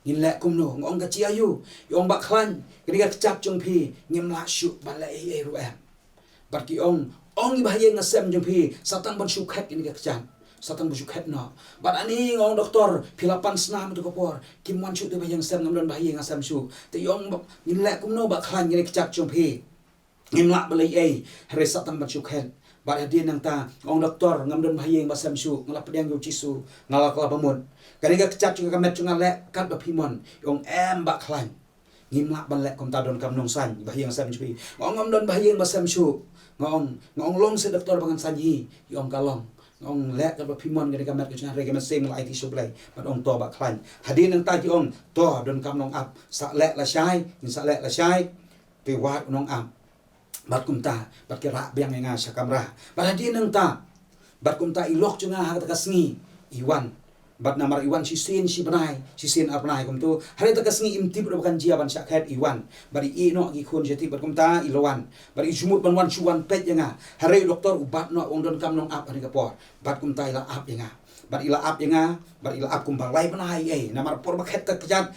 ngin lek kum no ngong ka chi ayu yong bak khlan kri ga chap chung phi ngim la shu ba la e ru em bat ki ong i ba ye nga sem chung phi satang ban shu khat ni ga chan satang bu shu khat no bat ani ngong doktor philapan snam tu ko por kim wan shu te ba yang sem ngam don ba ye nga sem shu te yong ngin lek kum no bak khlan ni ga chap chung phi ngim la ba la e re satang ban shu khat bat hadin nang ta ngong doktor ngam don ba ye nga sem shu ngala pedang yu chisu ngala kala bamun kaniga kecap juga kamet juga lek kat bapimon yong em bak khlan ngim lak ban lek kom ta don kam nong san bahyang sam chui ngom don bahyang basam chu ngong long se doktor bangan sanyi yong kalong ngong lek kat bapimon kaniga kamet juga rega mesing la IT supply ban ong to bak khlan hadin nang ta ji ong to don kam nong ap sa lek la shai in sa lek la shai te wat nong ap bat kum ta bat kira biang nga sa kamra bat hadin nang ta bat kum ta ilok juga ha ta kasngi iwan bat namar iwan si sin apnai kum tu hari ta kasngi imtip ro kan jia ban sakhet iwan bari i no gi khun jeti bat kum ta ilowan bari jumut ban wan chuan pet yanga hari doktor ubat no ong don kam nong ap hari kapor bat kum ta ila ap yanga bat ila ap yanga bat ila ap kum bang lai banai ei namar por bakhet ta kjan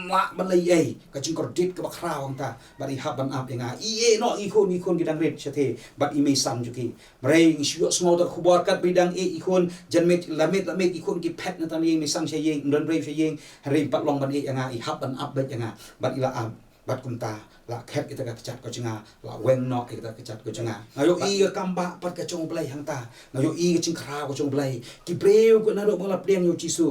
ma ban lai ei ka jing kor dit ka bakra wang ta bari hab ban ap yanga i no gi khun gidang ret chethe bat i me sam juki brei shio small ta khubor kat bidang i khun janmet lamit i khun ki pet na tan ye me sang che ye don brei che ye hari pat long ban e yanga i hab ban ap bet yanga bat ila ap bat kum ta la khet kita ka kechat ko chinga la weng no kita kechat ko chinga ngayo i ka kamba pat ka chong blai hang ta ngayo i ka ching khra ko chong blai ki breu ko na ro bang la priang yo chisu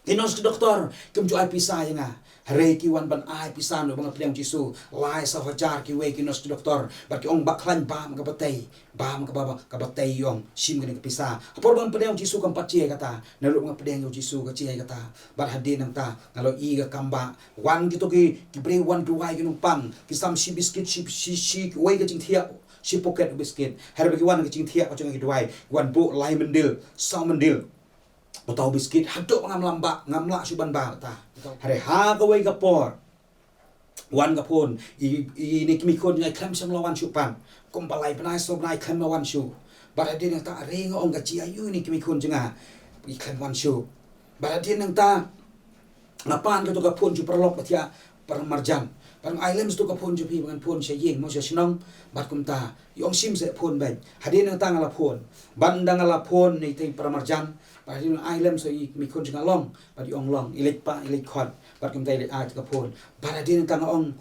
kinos doktor kum ju ai pisa yanga hare ki wan ban ai pisa no bang priang chisu lai sa hajar ki we kinos doktor ba ki ong ba khlan ba ma ka batei ba ma ka ba ka batei yong sim ka pisa por bang priang chisu kam pat che kata na ro bang priang yo chisu ka che kata ba hadin nang ta ngalo i ka kamba wan ki to ki breu wan tu wai ki nong pang ki sam si biscuit si we ka ching thia si pocket biscuit hare ba ki wan ka ching thia ka ching ki duai wan bo lai mendil sa mendil Utau biskit hadok ngam lamba ngamla suban ba ta hare ha ka wei ka por wan ka pon i ni kimi kon ngai kham sam lawan supan kom balai panai so nai kham lawan su baradin ta reng ong ka chi ayu ni kimi kon jenga i kham wan su baradin nang ta ngapan ka to ka pon su perlok patia permarjan Parang islands tu ka pon ju pi bangan pon se yeng mo se snong bat kum ta yong sim se pon ban hadin nang ta ngala pon bandang ngala pon ni te permarjan Bahkan island so mi kon jeng long bat yong long ilik pa ilik khot bat kum ta ilik a ka pon baradin tang ong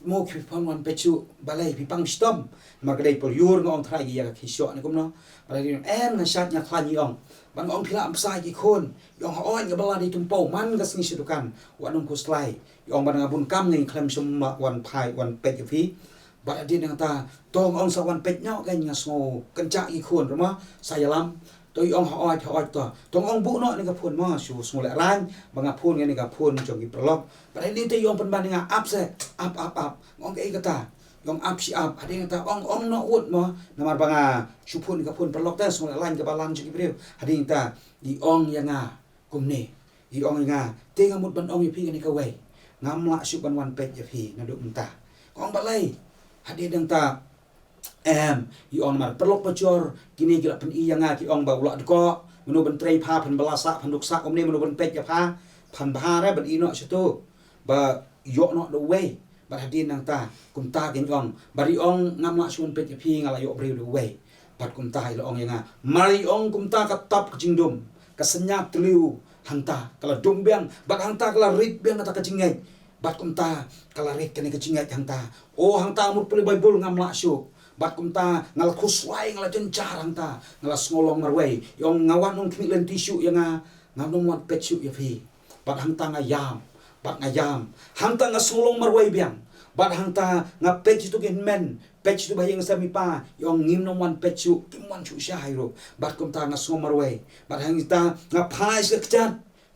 mo ki pon wan pechu balai pi pang stom margadai por yur ngong thrai gi ya ki sho ni kum no baradin em na shat nya khlan yong ban ong phila am sai ki khon yong ha oi ga bala di tum po man ga sni sidukan wan ong ko slai yong ban ngabun kam ngai klem sum ma wan phai wan pet fi baradin nang ta tong ong sa wan pet nyo ga nya smo kan cha ki khon ro ma sayalam to yong ha oi to tong ong bu no ni ga phon ma su smo la ran banga phon ni ga phon jong ki prolog baradin te yong pan ban nga up se up ong ga ga ta yong up si up ada yang ta ong no ut mo namar banga supun ka pun perlok ta semua lain ka balan ji breu ada yang ta di ong yang nga kumne di ong nga te ngamut ban ong pi ni ka wei ngamla supan wan pet ya pi na duk menta ong balai ada yang ta di ong mar perlok pacor kini kira pen i yang nga ki ong ba ulak deko menu ben trei pha pen balasa pen duk sak omne menu ben pet ya pha pan bahar ben ino situ ba yo no the way bat hadin nang ta kum ta kin ong bari ong ngamla sun pet phi ngala yo breu de we bat kum ta ilo ong yanga mari ong kum ta ka tap jingdum ka senyap tliu hanta kala dumbiang bat hanta kala rit biang ta ka jingai bat kum ta kala rit kene ka jingai hanta o hanta mut peli bible ngamla su bat kum ta ngala khuslai ngala jencar hanta ngala ngolong marwei yong ngawan ong kimi len tisu yanga ngamong wan pet su ya phi bat hanta ngayam bat ngayam hanta nga sulong marway biang bat hang ta nga page tu gen men page tu bayang sa mi pa yong ngim no man page tu kim man chu sha hairo bat kum ta nga somar way bat hang ta nga phai se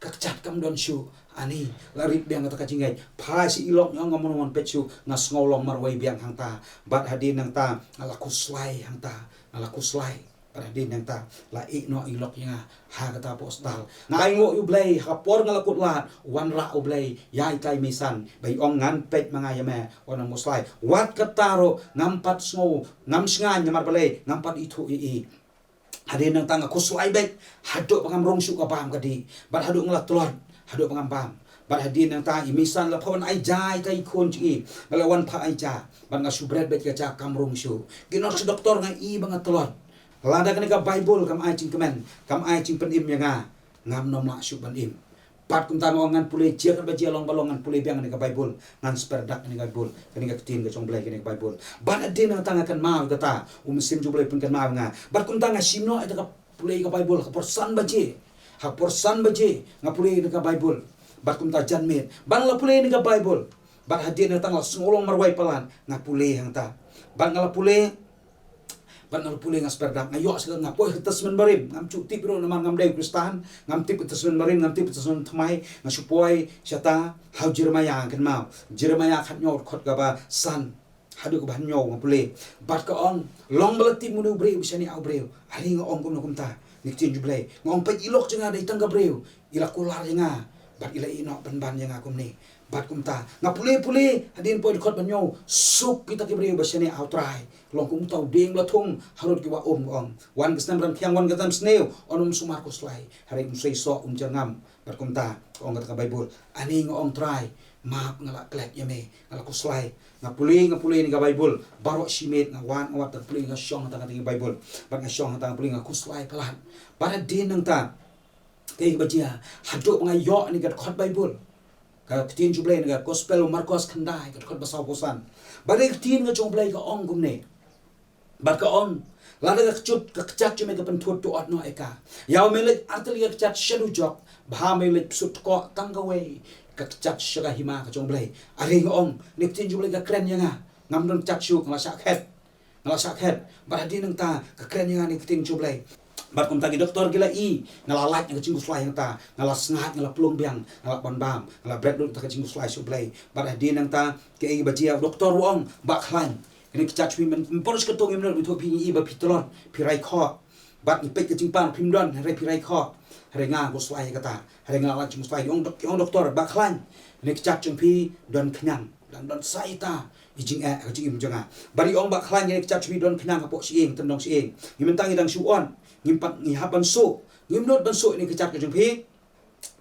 kachat kam don shu ani larip biang ta kachingai phai si ilok yong ngam man page tu nga ngolong mar way biang hang ta bat hadin nang ta ala kuslai hang ta ala kuslai pada din yang ta la no ilok yang ha kata postal ngai ngo yu blai ha por ngala kut lat wan ra u blai yai kai misan bai ong ngan pet manga ya me onang muslai wat kataro ngampat sngo ngam sngan nyamar balai ngampat itu i hadin nang tanga kuslai bek haduk pangam rong su ka pam kadi bat haduk ngala telon haduk pangam pam bat hadin nang ta imisan la phon ai jai kai khon chi balawan pha ai ja bat nga subret bet ka cha kam rong su kinor si doktor ngai i banga telon lada kena ka Bible kam ai cing kemen kam ai cing penim yang ngam nom la syuk ban im pat kum tang ngan pulai cia kan baji long balongan pulai biang ka Bible ngan sperdak ka Bible kani ka tin ka chong blai ka Bible ban adin na tang kan mau kata sim ju blai pun kan mau nga bat kum tang simno eta ka pulai ka Bible ka porsan baji ha porsan baji nga pulai ka Bible bat kum ta janmet ban la pulai ka Bible bat hadin na tang la ngolong marwai palan nga pulai hang ta ban ngala pulai ban ngal pulih ngas perdak ngayo segala ngapoi tesmen barim ngam cuti pro namang ngam dai Kristan ngam tip tesmen barim ngam tip tesmen thamai ngasupoi syata hau Jeremaya kan mau Jeremaya khat nyor khot gaba san hadu ko ban nyor ngam pulih bat ka on long belati munu breu bisani au breu hari ngom kum kum ta niktin jublai ngom pe ilok jenga dai tangga breu ila kular jenga bat ila ino ban jenga kum ni bat kum ta ngapulih hadin poi khot ban nyor suk kita ki breu bisani au trai long kum tau ding la thung harut ki wa ong wan kestam ram thiang wan gatam sneu onum sumar ko slai hari sei so jangam bat kum ta ong ka Bible ani ngong try map ngala klek yame ngala ko slai ngapuli ni ka Bible baro simet ngawan awat ta puli nga syong ta ka Bible bat nga syong ta puli nga ko slai palan para din nang ta kay bajia hadok nga yo ni gat khot Bible ka tin jublay nga gospel Marcos khandai gat khot basaw posan bare tin nga jublay ka ong gumne bat ka on lada ka chut ka chat chume ka panthut to at no eka yaw melet atli ka chat shalu jok bha melet sut ko tangawe ka chat shaga hima ka chong blai ari ong nik tin jublai ka kren yanga ngam don chat shu ngala sakhet bat di nang ta ka kren yanga nik tin jublai bat kum tagi doktor gila i ngala lak nga chingu slai ta ngala sngat ngala plong biang ngala bam ngala bread dut ta chingu slai su blai bat di nang ta ke i bajia doktor wong bak khlan ini kecak cumi poros ketong imnor bitu pi iba pitolon pirai kho bat ipek ke cingpan pimdon hari pirai kho hari nga goslai kata hari nga la chung slai ong doktor baklan ini kecak cumpi don kenyang dan don saita ijing ka jing imjonga bari ong baklan ini kecak cumi don kenyang kapok siing tendong siing ngimtang idang suon ngimpat ngihapan su ngimnot ban su ini kecak cumpi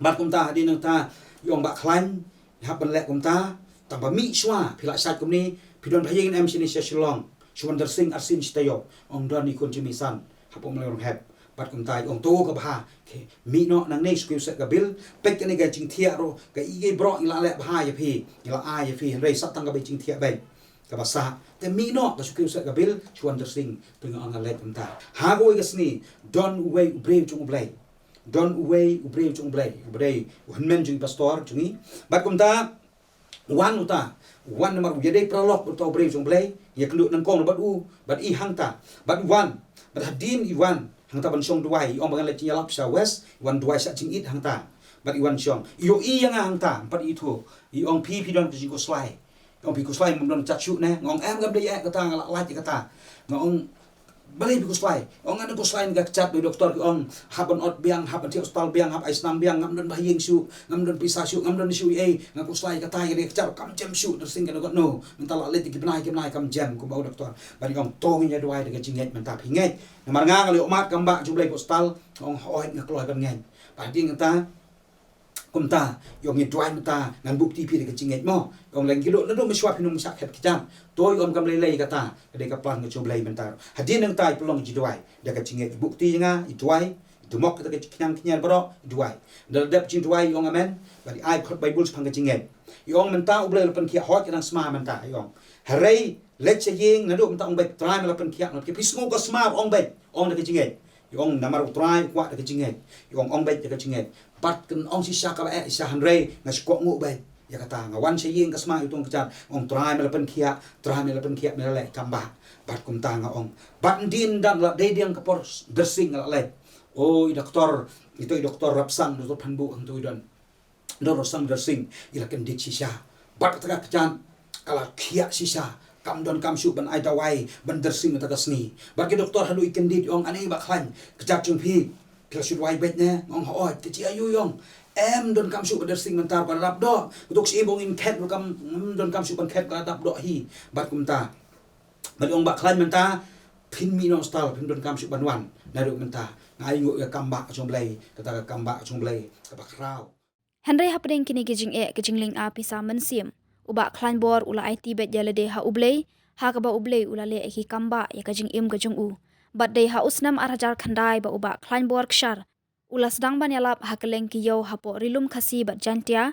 bat kum ta di nang ta yong baklan hapan lek kum ta tanpa mi swa pilak sat kum ni pidon bayangin em sini Shillong Shwan Darsing Arsin Shtayo ong don ni kun jimisan hapom lerong heb bat kum tai ong to ka bha ke mi no nang nei skill set ka bil pek ni ga jing thia ro ka i bro ila le bha ya phi ila a ya phi rei sat tang ka be jing thia bai ka basa te mi no ka skill set ka bil Shwan Darsing tunga ang le kum ta ha go ga sni don way brave chung blai don way brave chung blai brave hunmen jing pastor chungi bat kum ta wan uta wan nomor jadi prolog untuk brave jong blai ya kenduk nang kong bat i hang ta bat wan bat hadin i wan hang ta ban song duai ong bangan le tia lap sa west wan duai sa jing it hang ta bat i wan song yo i yang hang ta bat i thu i ong pi don ji ko slai ong pi ko slai mum don chachu ne ngong em gam dei ka ta ngala lai ka ta ngong balai bikus slai ong ana ko slai ga chat do doktor ki ong haban ot biang haban ti hospital biang hab isnam biang ngam don bahing su ngam don pisa su ngam don su e ngam ko slai ka ta ga chat kam jam su do sing ga no mentala let ki benai kam jam ko ba doktor bari ong to nya doai de ga jinget menta pinget namar nga ngali umat kam ba ju blai hospital ong hoi nga kloi kan ngen ba ding ta kum ta yong ni doai menta ngan bukti pi de ga jinget mo ong leng ki do no me swap hinum sak het ki jam toy om kam lei kata de ka plan ngecho blai mentar hadin nang tai pelong ji duai de ka cinge bukti nga i duai dumok ka kyang knyar bro duai dal dep cin duai yong amen bari ai khot bible phang ka cinge yong menta ublai pen khia hot nang sma menta yong harai let che ying nadu menta ong bai trai mala pen khia no ki pisngo ka sma ong bai ong de ka cinge yong namar trai kwa de ka cinge yong ong bai de ka cinge pat kan ong si sha ka ba sa hanrei na skok ngu bai ya kata ngawan saying kasma itu kejar ong try melapan kia melale kamba bat kum ta nga ong bat din dan la de diang kapor bersing la le oh doktor itu doktor rapsang doktor panbu ang tu dan doktor sam bersing ila ken dik sisa bat taga kejan kala kia sisa kam don kam su ban ai dawai ban dersing ta kasni bagi doktor halu iken dit ong ani ba khan kejak chung phi kila su wai bet ne ong ho ti chi ayu yong em don kam su ban dersing mentar ban rap do untuk si bong in ket kam don kam su ban ket ka dap do hi bat kum ta bagi ong ba khan menta pin mi no style pin don kam su ban wan na ru menta ngai ngu ya kam ba chung blai kata kam ba chung blai ka ba krau Henry hapding kini kijing ling a pisa mensim uba klan bor ula IT bet jalade ha ublei ha ka ba ublei ula le eki kamba ya kajing im kajung u bat dei ha usnam arajar khandai ba uba klan bor kshar ula sedang ban yalap ha keleng ki yo ha po rilum khasi bat jantia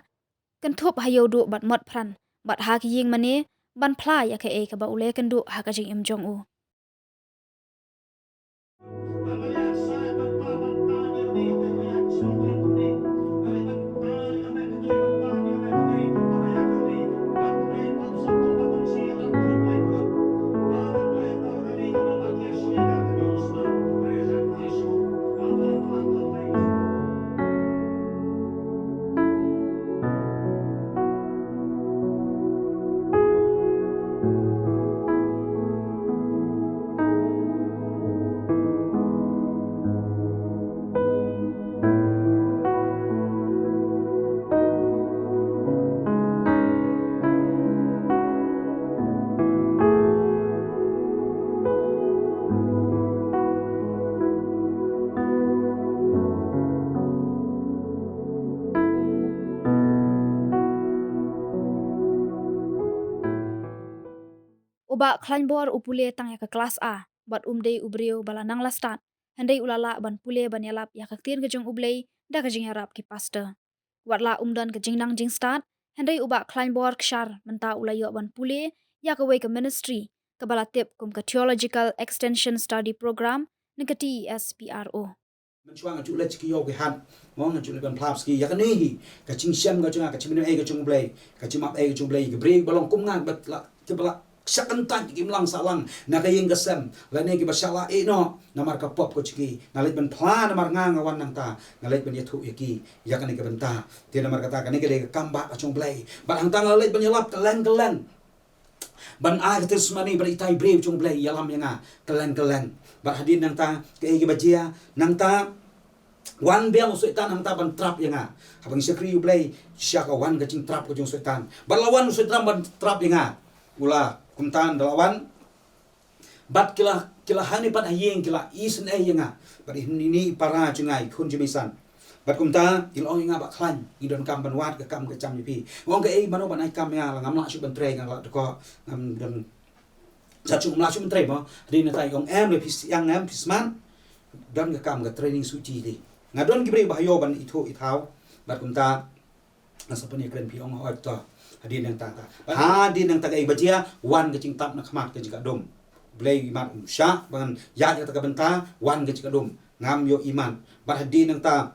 kan thop ha yo du bat mot pran bat ha ki ying mane ban phla ya ka e ka ba ule kan du ha kajing im jong u uba klan bor upule tang ya ka kelas A bat umdei ubrio balanang la start handai ulala ban pule ban yalap ya ka tir kajung ublei da kajing yarap ki pastor watla umdan kajing nang jing start handai uba klan bor kshar menta ulayo ban pule ya ka wei ka ministry ka bala tip kum ka theological extension study program nikati SPRO mencuang ju le chi yo ke han ngong ju le ban plap ski ya ka ni ka ching siam ka chung ka chim e ka chung blai ka chim ap e ka chung blai ka bre balong kum ngang bat la ke bala sakantan ki mlang salang na kayeng gasem la ne ki basala e no na mar ka pop ko chi na let ban plan na mar ngang wan nang ta na let ban yathu yaki ya ka ni ka benta ti na mar ka ta ka ni ka le ka kamba ka chung blai ban hang tang la let ban yalap ka len ban ai ka tes mani ban itai brave chung blai yalam yanga ka len ban hadin nang ta ke ki bajia nang ta wan bel setan nang ta ban trap yanga habang sekri you play syaka wan ka ching trap ko chung setan ban lawan setan ban trap yanga ula kumtan dalawan bat kila hani pat hayeng kila isen yanga bat ini para cungai kun jemisan bat kumta ilong nga ba klan idon kam ban wat ka kam ka cham pi ngong ka mano ban ai kam ya ngam la su ban tre ngam la ko ngam don sa chung la su ban tre mo rin na tai ngong le pis yang ngam pisman don ka kam ka training suci di ngadon gibre bahyo ban itho ithau bat kumta nasapani kren pi ong ot to hadin yang tata hadin yang taga ibajia wan ke cingtap na khamat ke jika dom blai iman sya bangan ya ta benta wan ke jika dom ngam yo iman bat hadin yang ta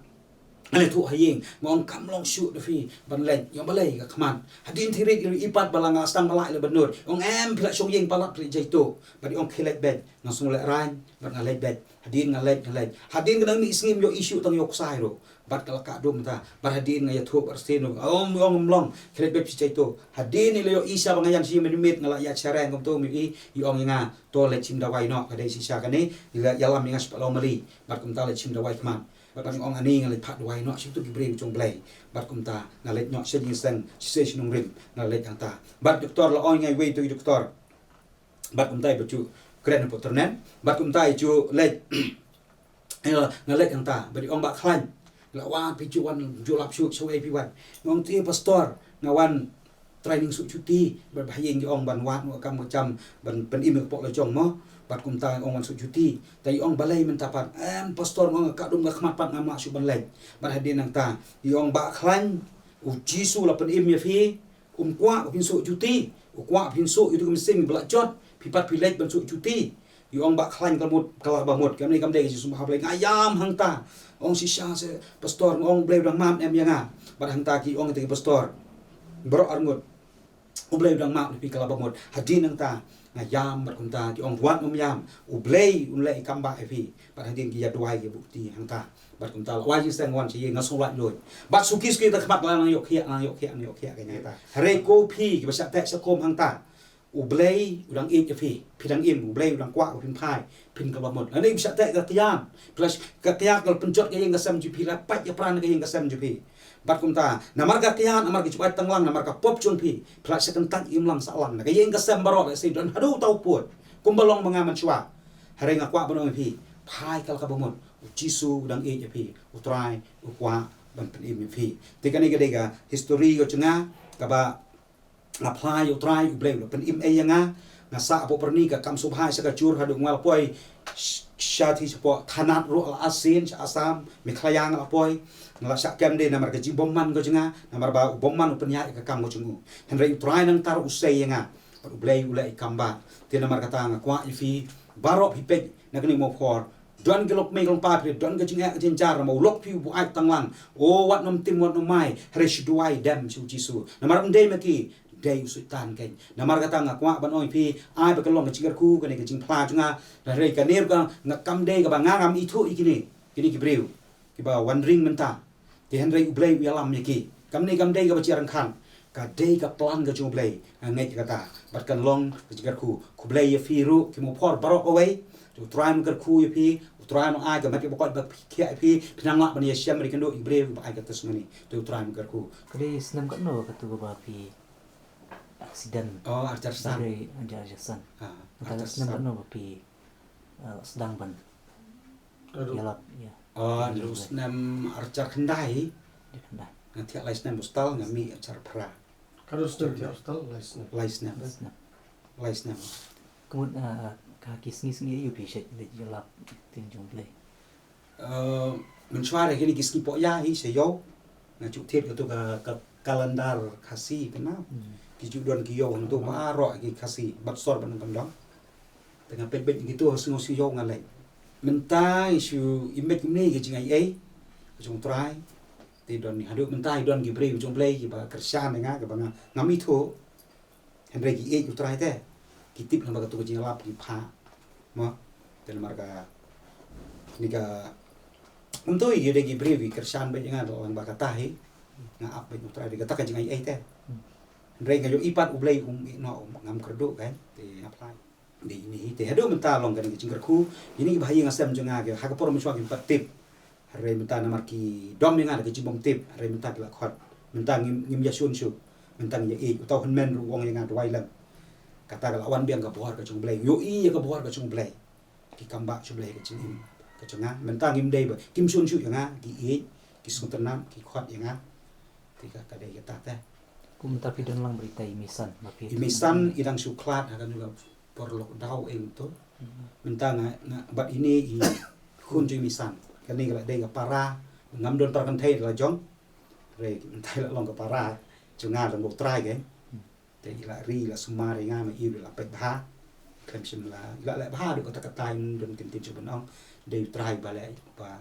ale thu hayeng ngong kam long shu de fi ban len yo balai ka khamat hadin thirik ipat balanga stang malai le benur ong pila song yeng palat pri jaito badi ong khilet bed na sung le ran bat ngalai bed hadin ngalai hadin kadang mi isngim yo issue tang yo ksai ro bat kala ka dum ta bar hadin ngaya thu arseno om long khilet bed jaito hadin ni le yo isa bangayan si menimit ngala ya chareng kom to mi ong nga to le chim dawai no kadai sisa kane yalam ngas palo mali bat kum ta le chim dawai kman bat ong ani ngale phat dawai no situ gibre chung blai bat kum ta ngale no se jing sen se sinung rim ngale tang ta bat doktor la ong ngai wei tu doktor bat kum tai baju kren poternen bat kum tai chu le ngale tang ta bari ong ba khlan la wa pi chu wan ju lap shu so pi wan ngong ti pastor ngawan training su cuti bar bahayeng ji ong ban wat kam cham ban pen im pok la jong mo bat kum ta ong wan su cuti tai ong balai mentapat pastor ngong ka dum ga khmat pat ngam su ban lai bar hadin nang ta yong ba khlan u jisu la pen im ya fi kwa pin su cuti kwa pin su itu kum sing bla jot pi pat pi lai ban su cuti yong ba khlan kalmut kala ba mot kam ni kam dei ji sum ha blai ngayam hang ta ong si sha se pastor ong blai dang mam em yanga bar hang ta ki ong te pastor bro arngot ublay udang mak pi kala bamot hadin nang ta ngayam bar kunta di ong tuan yam ublay unlay kamba epi bar hadin ki ya duai ye bukti hang ta bar kunta wa ji sang wan chi ngasong wat loy bat suki ta khamat lang yok khia kanya ta hare ko phi ki basa tek sakom hang ta ublay udang ik epi pidang im ublay udang kwa pin phai pin kala bamot ani bisa tek ka kiam plus ka kiam kal penjot ka yang gasam ju pi la pat ya pran ka yang gasam ju pi bat kumta namar ka kian amar ki chuai tanglang namar ka pop chun pi plas sekentan imlang salang na kayeng kasem barok se don hadu tau put kumbalong mangaman chua hare nga kwa bonong pi phai kal ka bomon jisu dang e pi utrai ukwa ban pen im pi tikani ga history go chenga ka ba apply utrai ublay pen im e yanga nga sa apo perni ka kam subhai sa ka chur hadu ngal poi syati sepo tanat ru al asin sa asam miklayang apoi ngala sak kem de namar ka jibomman go jenga namar ba bomman upenya ka kam go jengu henry utrai nang tar usai nga ublay ulai kamba te namar kata nga kwa ifi barok hipek nakni mo for don gelok me gong pa pri don ga jinga jin jar mo lok pi bu ai tanglang o wat nom tim wat nom mai hre shduai dam su jisu namar mde maki day usutan kan namar kata nga kwa ban oi pi ai ba kalong ga jingar ku ka ne ga jing pla junga na re ka ner ka nga kam day ga ba ngam itu ikini kini ki breu ki ba wandering menta ti henry ublay wi alam yaki kam day ga ba chiarang kan ka day ka plan ga jung blay ngai kata bat kan long ga jingar ku blay ya firu ki mo por barok away tu try mu gar ku pi try no ai ga mat ba ko ba ki pi pinang la ban ya syam ri kan do ibreu ba ai ga tes ngani tu try mu gar ku kali senam kan no katu ba pi aksiden oh arjar san dari ajar san antara senam kan no pi sedang ban yalap ya oh terus nam arjar kendai di kendai nanti lais nam postal ngami arjar pra Harus dari hostel license. lais nam kemudian kaki sengi yu pi shet di yalap tin jong play mencuare kini kiski po ya hi se yo na chu thiet ka tu ka kalendar khasi kana ki chu don ki yo tu ma ro ki khasi bat sor ban ban dong tengah pet gitu sengo si yo ngalai mentai su imet ni ki jingai ai jong trai ti don ni hadu mentai don ki brei jong play ki ba kersan nga ka ba ngami thu henre ki e ju trai te ki tip na ba tu ki lap ki pha mo ten marga ni ka untuk iya degi brevi kersan ba jangan orang ba kata he nga ap ba trai de kata ka jingai ai te henre nga yo ipat ublay no ngam kerdo kan te apply di ini te hadu menta long kan ki jingker ku ini bahaya ngasem jonga ke hakapor menswa ki patip hare menta namar ki dom yang ada ki jibom tip hare menta ki la khot menta ngim yasun su menta ngi e utau henmen ru wong yang ada wailam kata ka lawan biang ka bohar ka chung blay yo i ka bohar ka chung blay ki kamba chung blay ka chung ka chung menta ngim dei ba kim sun su yang ki e ki sun tanam ki khot yang tiga ka dei ka ta kum tapi dan lang berita imisan mapi imisan idang suklat akan juga perlu dau tu menta nga bat ini i kun ju imisan kani kala dei ka para ngam don tar kan thai la jong re thai la long ka para chunga long bok trai ke te la ri la sumari nga ma i la pe bha klem sim la bha được ka ta tai don kin tin chu ban ong dei trai ba le ba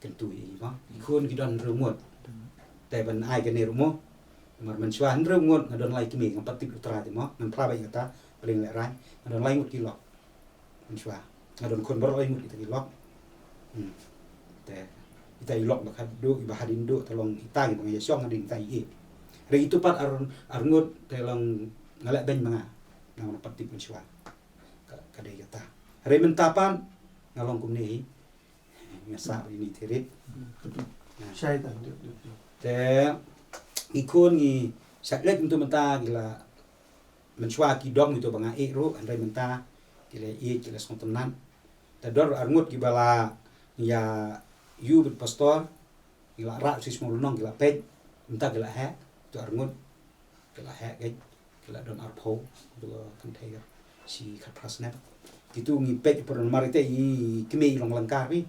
ken tu i ba kun ki don ru mot te ban ai ke ne ru mo mar man chwan ru mot don lai ki mi ngam patik trai te mo man pra ba ta paling le rai don lai mot ki lo man chwa don kon ber lai mot ki lo te ita ilok ba khadu iba hadin do tolong ita gi bang yesong adin tai e re itu pat arngut telong ngalak ben manga nang patik man chwa ka de yata re mentapan ngalong kum ni ngasa ini terit Syaitan. te ikun ni saklek untuk menta gila menchwa ki dom itu banga e ro andre menta gila e gila song tenan te dor arngut ki bala ya yu bit pastor gila ra sis mo lunong gila pej menta gila ha tu arngut gila ha ge gila don arpo do kan thai si khat prasna itu ngi pej por marite i kemi long langkar wi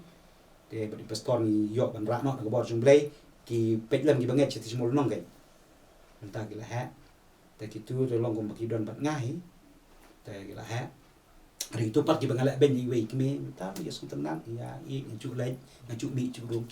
te badi pastor ni yo ban ra no ga bor jung blay ki pej lam ki banget sis mo lunong ge menta gila ha te kitu to long ko maki don bat ngai te gila ha hari itu pat ki bangala ben ni wei kemi ta ya sung tenan ya i ju lai ju mi ju rum